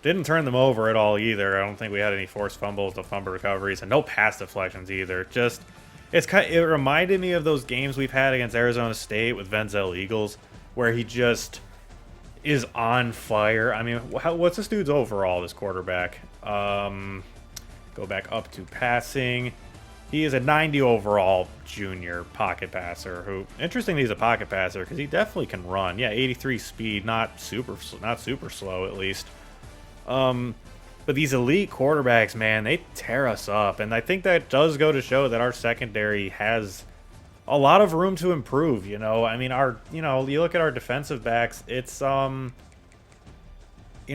Speaker 1: Didn't turn them over at all either. I don't think we had any forced fumbles, no fumble recoveries, and no pass deflections either. Just it reminded me of those games we've had against Arizona State with Venzel Eagles, where he just is on fire. I mean, what's this dude's overall, this quarterback? Go back up to passing. He is a 90 overall junior pocket passer who, interestingly, he's a pocket passer because he definitely can run. Yeah, 83 speed, not super slow at least. But these elite quarterbacks, man, they tear us up. And I think that does go to show that our secondary has a lot of room to improve, you know. I mean, you look at our defensive backs, it's, you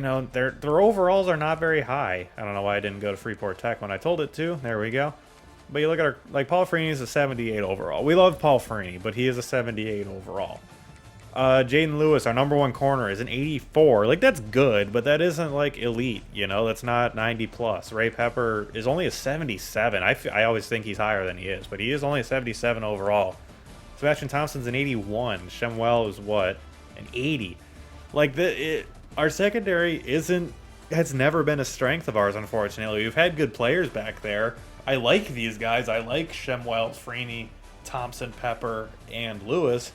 Speaker 1: know, their overalls are not very high. I don't know why I didn't go to Freeport Tech when I told it to. There we go. But you look at Paul Freeney is a 78 overall. We love Paul Freeney, but he is a 78 overall. Jaden Lewis, our number 1 corner, is an 84. Like, that's good, but that isn't, like, elite, you know? That's not 90 plus. Ray Pepper is only a 77. I always think he's higher than he is, but he is only a 77 overall. Sebastian Thompson's an 81. Shemwell is what? An 80. Like, our secondary has never been a strength of ours, unfortunately. We've had good players back there. I like these guys. I like Shemwell, Freeney, Thompson, Pepper, and Lewis,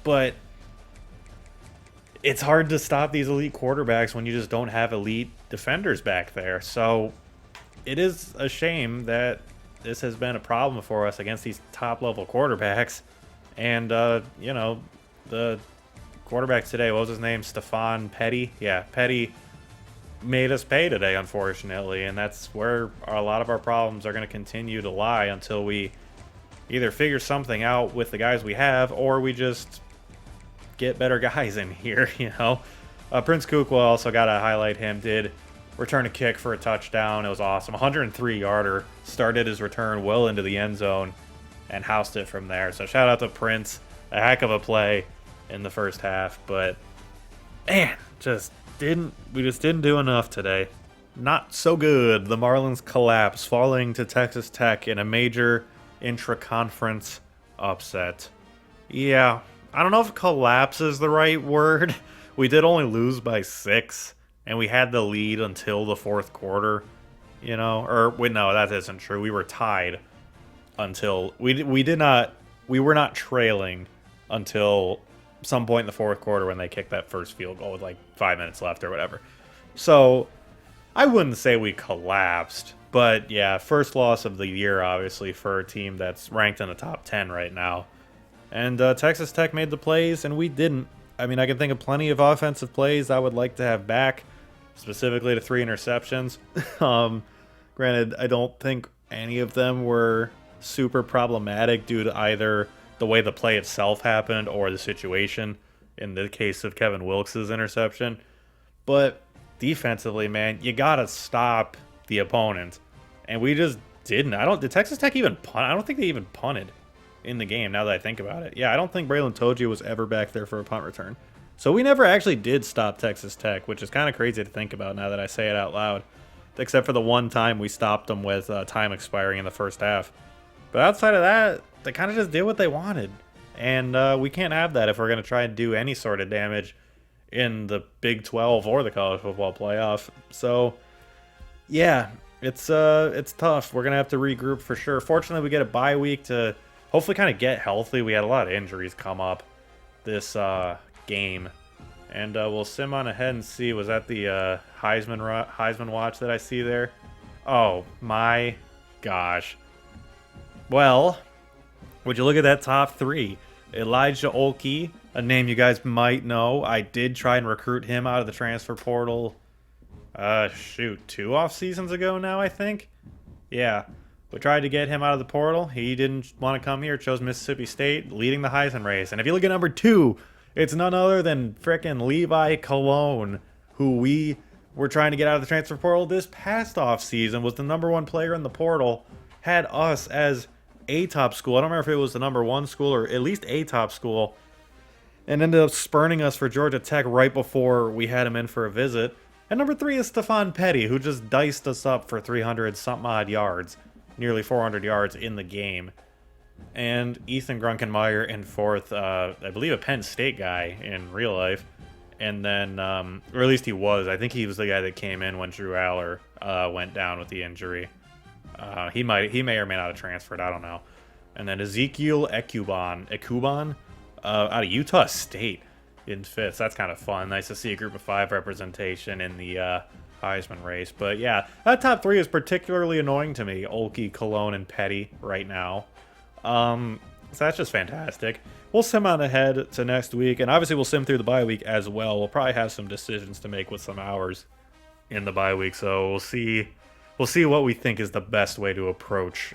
Speaker 1: but it's hard to stop these elite quarterbacks when you just don't have elite defenders back there. So it is a shame that this has been a problem for us against these top-level quarterbacks. And, you know, the quarterback today, what was his name? Stephon Petty? Yeah, Petty made us pay today, unfortunately, and that's where a lot of our problems are going to continue to lie until we either figure something out with the guys we have or we just get better guys in here, you know. Prince Kukwa, also got to highlight him, did return a kick for a touchdown. It was awesome. 103-yarder, started his return well into the end zone and housed it from there. So shout out to Prince. A heck of a play in the first half, but man, we just didn't do enough today. Not so good. The Marlins collapse, falling to Texas Tech in a major intra-conference upset. Yeah, I don't know if collapse is the right word. We did only lose by 6, and we had the lead until the 4th quarter, you know. Or wait, no, that isn't true. We were tied until we were not trailing until some point in the 4th quarter when they kicked that first field goal with like 5 minutes left or whatever. So I wouldn't say we collapsed, but yeah, first loss of the year, obviously, for a team that's ranked in the top 10 right now. And Texas Tech made the plays, and we didn't. I mean, I can think of plenty of offensive plays I would like to have back, specifically the 3 interceptions. Granted, I don't think any of them were super problematic due to either the way the play itself happened or the situation in the case of Kevin Wilkes' interception. But defensively, man, you got to stop the opponent. And we just didn't. Did Texas Tech even punt? I don't think they even punted in the game, now that I think about it. Yeah, I don't think Braylon Toji was ever back there for a punt return. So we never actually did stop Texas Tech, which is kind of crazy to think about now that I say it out loud. Except for the one time we stopped them with time expiring in the first half. But outside of that, they kind of just did what they wanted. And we can't have that if we're going to try and do any sort of damage in the Big 12 or the college football playoff. So, yeah, it's tough. We're going to have to regroup for sure. Fortunately, we get a bye week to hopefully kind of get healthy. We had a lot of injuries come up this game. And we'll sim on ahead and see. Was that the Heisman watch that I see there? Oh, my gosh. Well, would you look at that top three? Elijah Olkey, a name you guys might know. I did try and recruit him out of the transfer portal, 2 off seasons ago now, I think. Yeah, we tried to get him out of the portal. He didn't want to come here, chose Mississippi State, leading the Heisman race. And if you look at number 2, it's none other than frickin' Levi Colon, who we were trying to get out of the transfer portal this past off season, was the number 1 player in the portal, had us as a top school. I don't remember if it was the number 1 school or at least a top school, and ended up spurning us for Georgia Tech right before we had him in for a visit. And number 3 is Stephon Petty, who just diced us up for 300-something-odd yards, nearly 400 yards in the game. And Ethan Grunkenmeyer in 4th, I believe a Penn State guy in real life. And then, or at least he was. I think he was the guy that came in when Drew Aller went down with the injury. He may or may not have transferred. I don't know. And then Ezekiel Ekuban out of Utah State in 5th. That's kind of fun. Nice to see a group of 5 representation in the Heisman race. But yeah, that top 3 is particularly annoying to me. Olkey, Cologne, and Petty right now. So that's just fantastic. We'll sim on ahead to next week, and obviously we'll sim through the bye week as well. We'll probably have some decisions to make with some hours in the bye week, so we'll see what we think is the best way to approach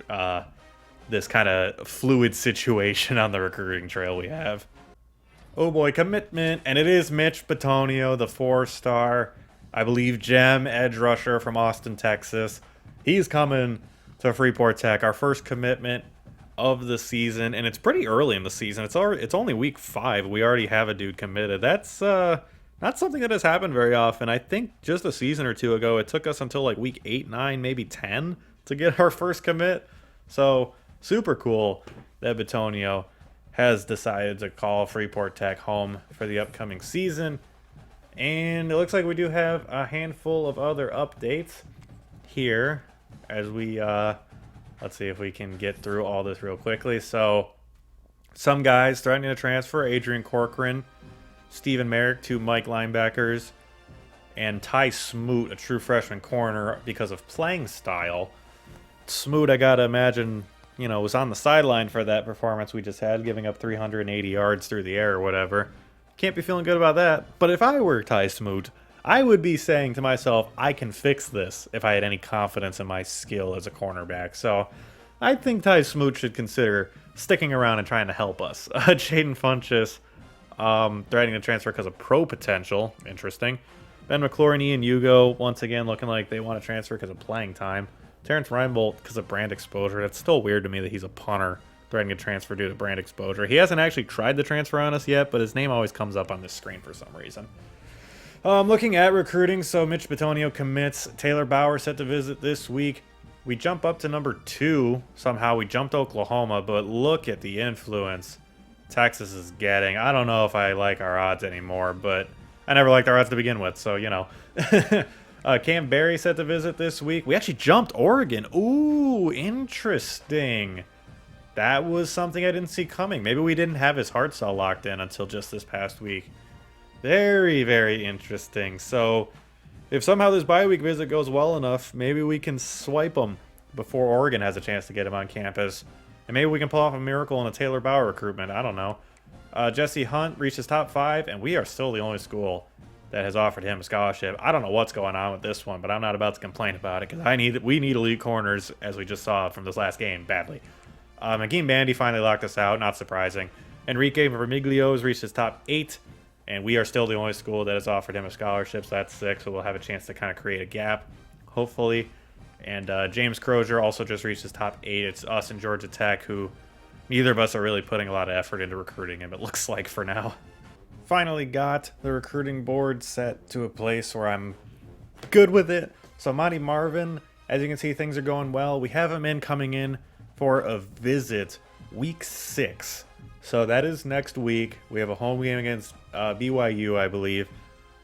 Speaker 1: this kind of fluid situation on the recruiting trail we have. Oh boy, commitment, and it is Mitch Bitonio, the 4-star, I believe, gem edge rusher from Austin, Texas. He's coming to Freeport Tech, our first commitment of the season, and it's pretty early in the season. It's only week 5. We already have a dude committed. That's not something that has happened very often. I think just a season or 2 ago, it took us until like week 8, 9, maybe 10 to get our first commit. So super cool that Bitonio has decided to call Freeport Tech home for the upcoming season. And it looks like we do have a handful of other updates here as we let's see if we can get through all this real quickly. So, some guys threatening to transfer: Adrian Corcoran, Stephen Merrick, 2 Mike linebackers, and Ty Smoot, a true freshman corner, because of playing style. Smoot, I gotta imagine, was on the sideline for that performance we just had, giving up 380 yards through the air or whatever. Can't be feeling good about that. But if I were Ty Smoot, I would be saying to myself, I can fix this if I had any confidence in my skill as a cornerback. So I think Ty Smoot should consider sticking around and trying to help us. Jaden Funchess threatening to transfer because of pro potential. Interesting. Ben McClure and Ian Hugo, once again, looking like they want to transfer because of playing time. Terrence Reinbold because of brand exposure. That's still weird to me that he's a punter threatening to transfer due to brand exposure. He hasn't actually tried to transfer on us yet, but his name always comes up on this screen for some reason. Looking at recruiting, so Mitch Bitonio commits. Taylor Bauer set to visit this week. We jump up to number 2. Somehow we jumped Oklahoma, but look at the influence Texas is getting. I don't know if I like our odds anymore, but I never liked our odds to begin with, so, Cam Berry set to visit this week. We actually jumped Oregon. Ooh, interesting. That was something I didn't see coming. Maybe we didn't have his hard sell locked in until just this past week. Very, very interesting. So, if somehow this bye week visit goes well enough, maybe we can swipe him before Oregon has a chance to get him on campus. And maybe we can pull off a miracle in a Taylor Bauer recruitment. I don't know. Jesse Hunt reached his top 5, and we are still the only school that has offered him a scholarship. I don't know what's going on with this one, but I'm not about to complain about it because we need elite corners, as we just saw from this last game, badly. Hakeem Bandy finally locked us out, not surprising. Enrique Vermiglio has reached his top 8. And we are still the only school that has offered him a scholarship, so that's 6. So we'll have a chance to kind of create a gap, hopefully. And James Crozier also just reached his top 8. It's us and Georgia Tech who neither of us are really putting a lot of effort into recruiting him, it looks like, for now. Finally got the recruiting board set to a place where I'm good with it. So Monty Marvin, as you can see, things are going well. We have him coming in for a visit week 6. So that is next week. We have a home game against BYU, I believe.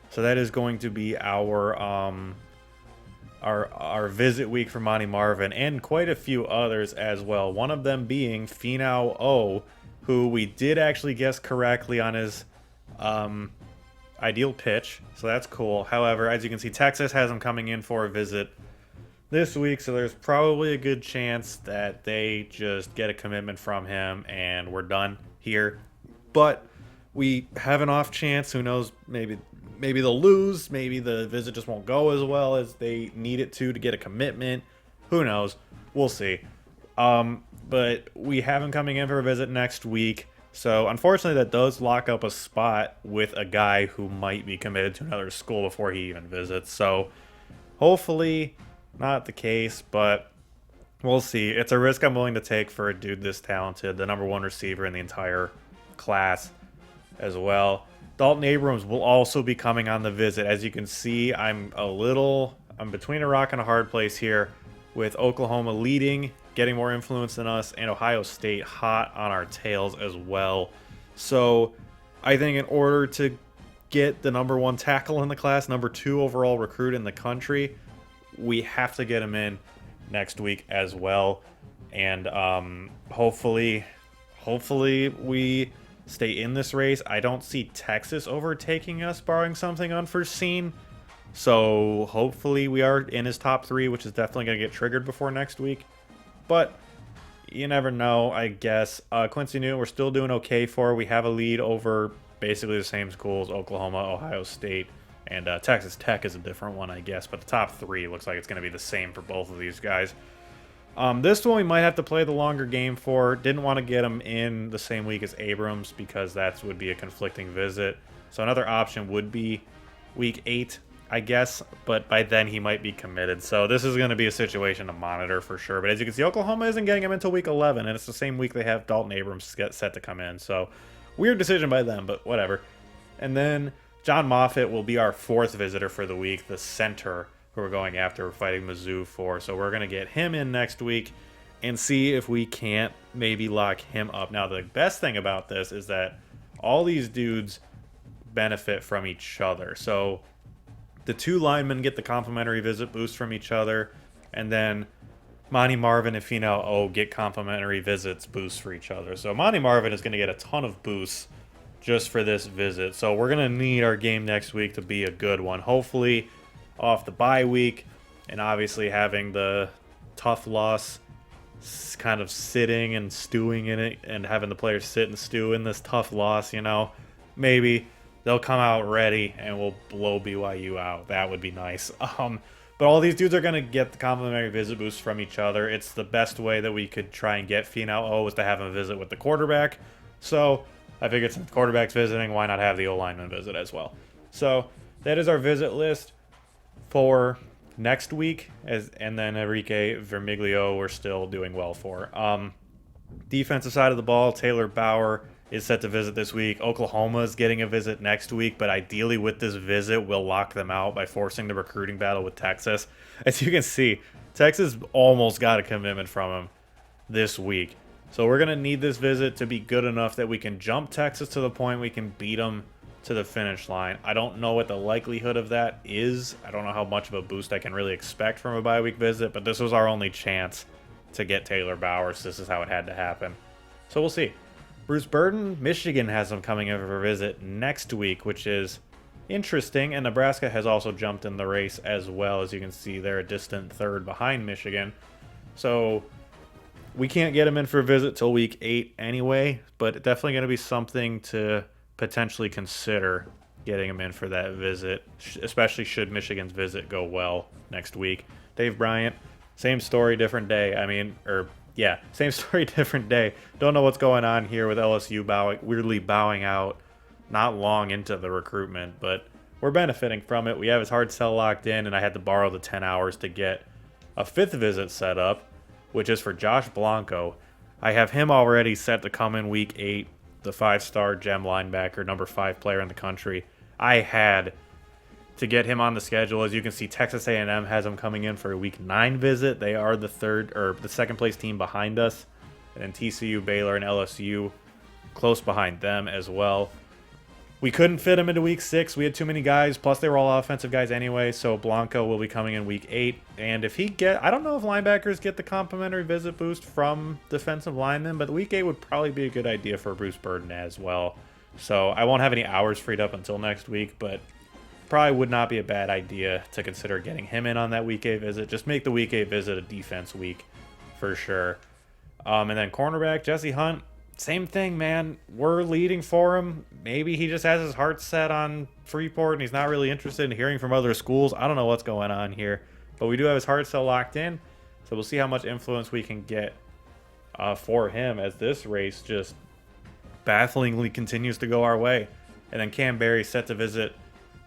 Speaker 1: So that is going to be our visit week for Monty Marvin, and quite a few others as well. One of them being Finau O, who we did actually guess correctly on his ideal pitch. So that's cool. However, as you can see, Texas has him coming in for a visit this week, so there's probably a good chance that they just get a commitment from him and we're done here. But we have an off chance. Who knows? Maybe they'll lose. Maybe the visit just won't go as well as they need it to get a commitment. Who knows? We'll see. But we have him coming in for a visit next week. So unfortunately, that does lock up a spot with a guy who might be committed to another school before he even visits. So hopefully not the case, but we'll see. It's a risk I'm willing to take for a dude this talented, the #1 receiver in the entire class as well. Dalton Abrams will also be coming on the visit. As you can see, I'm between a rock and a hard place here, with Oklahoma leading, getting more influence than us, and Ohio State hot on our tails as well. So I think in order to get the #1 tackle in the class, #2 overall recruit in the country, we have to get him in next week as well. And hopefully we stay in this race. I don't see Texas overtaking us, barring something unforeseen. So hopefully we are in his top 3, which is definitely going to get triggered before next week. But you never know, I guess. Quincy Newton, we're still doing okay for. We have a lead over basically the same schools, Oklahoma, Ohio State, and Texas Tech is a different one, I guess. But the top 3 looks like it's going to be the same for both of these guys. This one we might have to play the longer game for. Didn't want to get him in the same week as Abrams because that would be a conflicting visit. So another option would be week 8, I guess. But by then he might be committed. So this is going to be a situation to monitor for sure. But as you can see, Oklahoma isn't getting him until week 11. And it's the same week they have Dalton Abrams set to come in. So weird decision by them, but whatever. And then John Moffitt will be our 4th visitor for the week, the center who we're going after. We're fighting Mizzou for. So we're going to get him in next week and see if we can't maybe lock him up. Now, the best thing about this is that all these dudes benefit from each other. So the 2 linemen get the complimentary visit boost from each other, and then Monty Marvin and Finau O get complimentary visits boosts for each other. So Monty Marvin is going to get a ton of boosts just for this visit. So we're going to need our game next week to be a good one. Hopefully off the bye week, and obviously having the tough loss kind of sitting and stewing in it, and having the players sit and stew in this tough loss, maybe they'll come out ready and we'll blow BYU out. That would be nice. But all these dudes are going to get the complimentary visit boosts from each other. It's the best way that we could try and get Finau O, was to have him visit with the quarterback. So I figured since the quarterback's visiting, why not have the O-lineman visit as well? So that is our visit list for next week, and then Enrique Vermiglio we're still doing well for. Defensive side of the ball, Taylor Bauer is set to visit this week. Oklahoma is getting a visit next week, but ideally with this visit, we'll lock them out by forcing the recruiting battle with Texas. As you can see, Texas almost got a commitment from him this week. So we're going to need this visit to be good enough that we can jump Texas to the point we can beat them to the finish line. I don't know what the likelihood of that is. I don't know how much of a boost I can really expect from a bye week visit, but this was our only chance to get Taylor Bauer, so this is how it had to happen. So we'll see. Bruce Burton, Michigan has him coming in for a visit next week, which is interesting, and Nebraska has also jumped in the race as well. As you can see, they're a distant 3rd behind Michigan. So we can't get him in for a visit till week 8 anyway, but definitely going to be something to potentially consider getting him in for that visit, especially should Michigan's visit go well next week. Dave Bryant, same story, different day. Same story, different day. Don't know what's going on here with LSU weirdly bowing out not long into the recruitment, but we're benefiting from it. We have his hard sell locked in, and I had to borrow the 10 hours to get a 5th visit set up, which is for Josh Blanco. I have him already set to come in week 8, the 5-star gem linebacker, number 5 player in the country. I had to get him on the schedule. As you can see, Texas A&M has him coming in for a week 9 visit. They are the second place team behind us. And then TCU, Baylor, and LSU close behind them as well. We couldn't fit him into week 6. We had too many guys, plus they were all offensive guys anyway, so Blanco will be coming in week 8. And if I don't know if linebackers get the complimentary visit boost from defensive linemen, but week 8 would probably be a good idea for Bruce Burden as well. So I won't have any hours freed up until next week, but probably would not be a bad idea to consider getting him in on that week 8 visit. Just make the week 8 visit a defense week for sure. And then cornerback, Jesse Hunt, same thing, man. We're leading for him. Maybe he just has his heart set on Freeport and he's not really interested in hearing from other schools. I don't know what's going on here. But we do have his heart still locked in. So we'll see how much influence we can get for him as this race just bafflingly continues to go our way. And then Cam Berry set to visit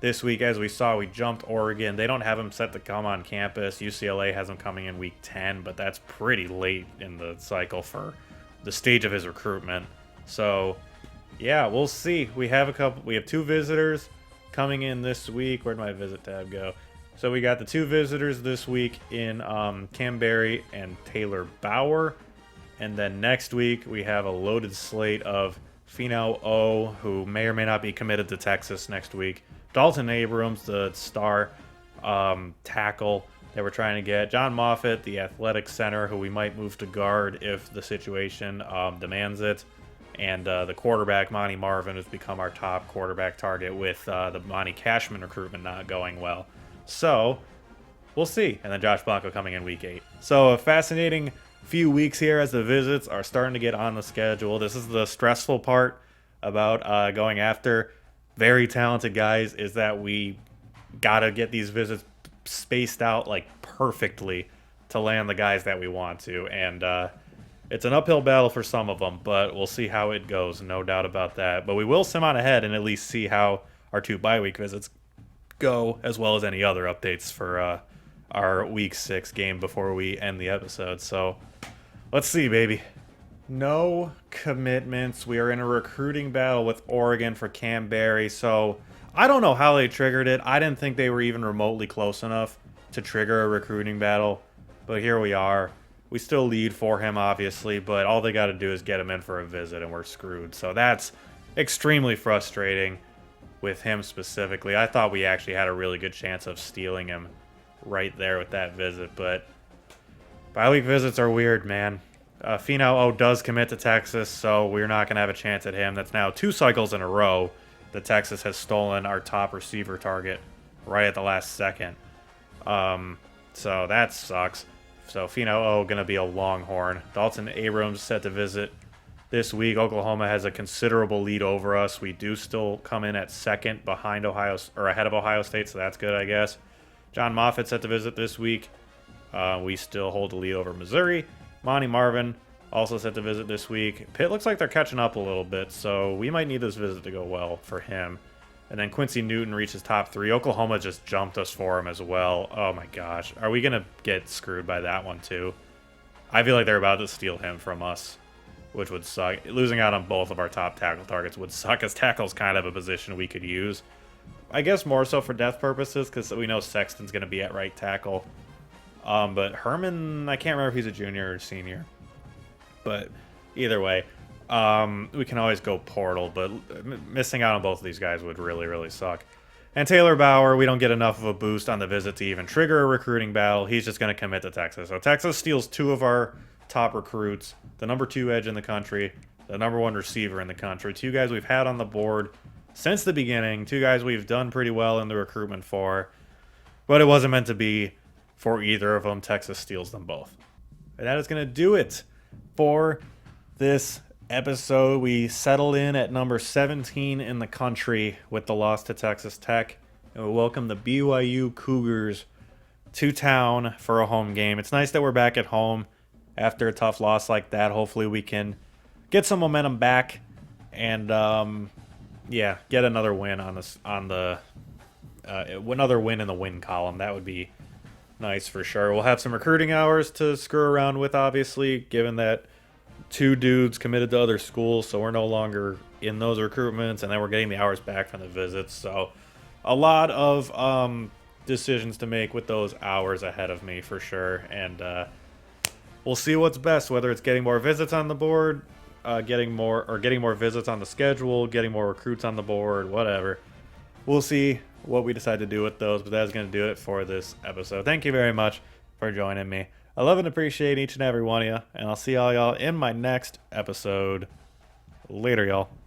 Speaker 1: this week. As we saw, we jumped Oregon. They don't have him set to come on campus. UCLA has him coming in week 10, but that's pretty late in the cycle for the stage of his recruitment. So yeah, we'll see. We have 2 visitors coming in this week. Where'd my visit tab go? So we got the 2 visitors this week in Cam Berry and Taylor Bauer. And then next week we have a loaded slate of Finau O, who may or may not be committed to Texas next week. Dalton Abrams, the star tackle that we're trying to get. John Moffitt, the athletic center, who we might move to guard if the situation demands it. And the quarterback, Monty Marvin, has become our top quarterback target with the Monty Cashman recruitment not going well. So we'll see. And then Josh Blanco coming in week 8. So a fascinating few weeks here as the visits are starting to get on the schedule. This is the stressful part about going after very talented guys, is that we got to get these visits spaced out like perfectly to land the guys that we want to. And it's an uphill battle for some of them, but we'll see how it goes. No doubt about that. But we will sim on ahead and at least see how our 2 bye week visits go, as well as any other updates for our week 6 game before we end the episode. So let's see, baby. No commitments. We are in a recruiting battle with Oregon for Cam Berry. So I don't know how they triggered it. I didn't think they were even remotely close enough to trigger a recruiting battle. But here we are. We still lead for him, obviously, but all they got to do is get him in for a visit and we're screwed. So that's extremely frustrating with him specifically. I thought we actually had a really good chance of stealing him right there with that visit, but bye-week visits are weird, man. Finau O does commit to Texas, so we're not going to have a chance at him. That's now 2 cycles in a row that Texas has stolen our top receiver target right at the last second. So that sucks. So Finau O going to be a Longhorn. Dalton Abrams set to visit this week. Oklahoma has a considerable lead over us. We do still come in at second behind ahead of Ohio State, so that's good, I guess. John Moffitt set to visit this week. We still hold the lead over Missouri. Monty Marvin also set to visit this week. Pitt looks like they're catching up a little bit, so we might need this visit to go well for him. And then Quincy Newton reaches top 3. Oklahoma just jumped us for him as well. Oh my gosh. Are we going to get screwed by that one too? I feel like they're about to steal him from us, which would suck. Losing out on both of our top tackle targets would suck, as tackle's kind of a position we could use. I guess more so for depth purposes, because we know Sexton's going to be at right tackle. But Herman, I can't remember if he's a junior or senior. But either way, we can always go portal, but missing out on both of these guys would really, really suck. And Taylor Bauer, we don't get enough of a boost on the visit to even trigger a recruiting battle. He's just going to commit to Texas. So Texas steals 2 of our top recruits, the number 2 edge in the country, the number 1 receiver in the country. 2 guys we've had on the board since the beginning, 2 guys we've done pretty well in the recruitment for, but it wasn't meant to be for either of them. Texas steals them both. And that is going to do it for this episode. We settled in at number 17 in the country with the loss to Texas Tech, and we welcome the BYU Cougars to town for a home game. It's nice that we're back at home after a tough loss like that. Hopefully we can get some momentum back and get another win another win in the win column. That would be nice for sure. We'll have some recruiting hours to screw around with, obviously, given that 2 dudes committed to other schools, so we're no longer in those recruitments, and then we're getting the hours back from the visits. So a lot of decisions to make with those hours ahead of me for sure, and we'll see what's best, whether it's getting more visits on the board, getting more visits on the schedule, getting more recruits on the board, whatever. We'll see what we decide to do with those, but that's going to do it for this episode. Thank you very much for joining me. I love and appreciate each and every one of you, and I'll see all y'all in my next episode. Later, y'all.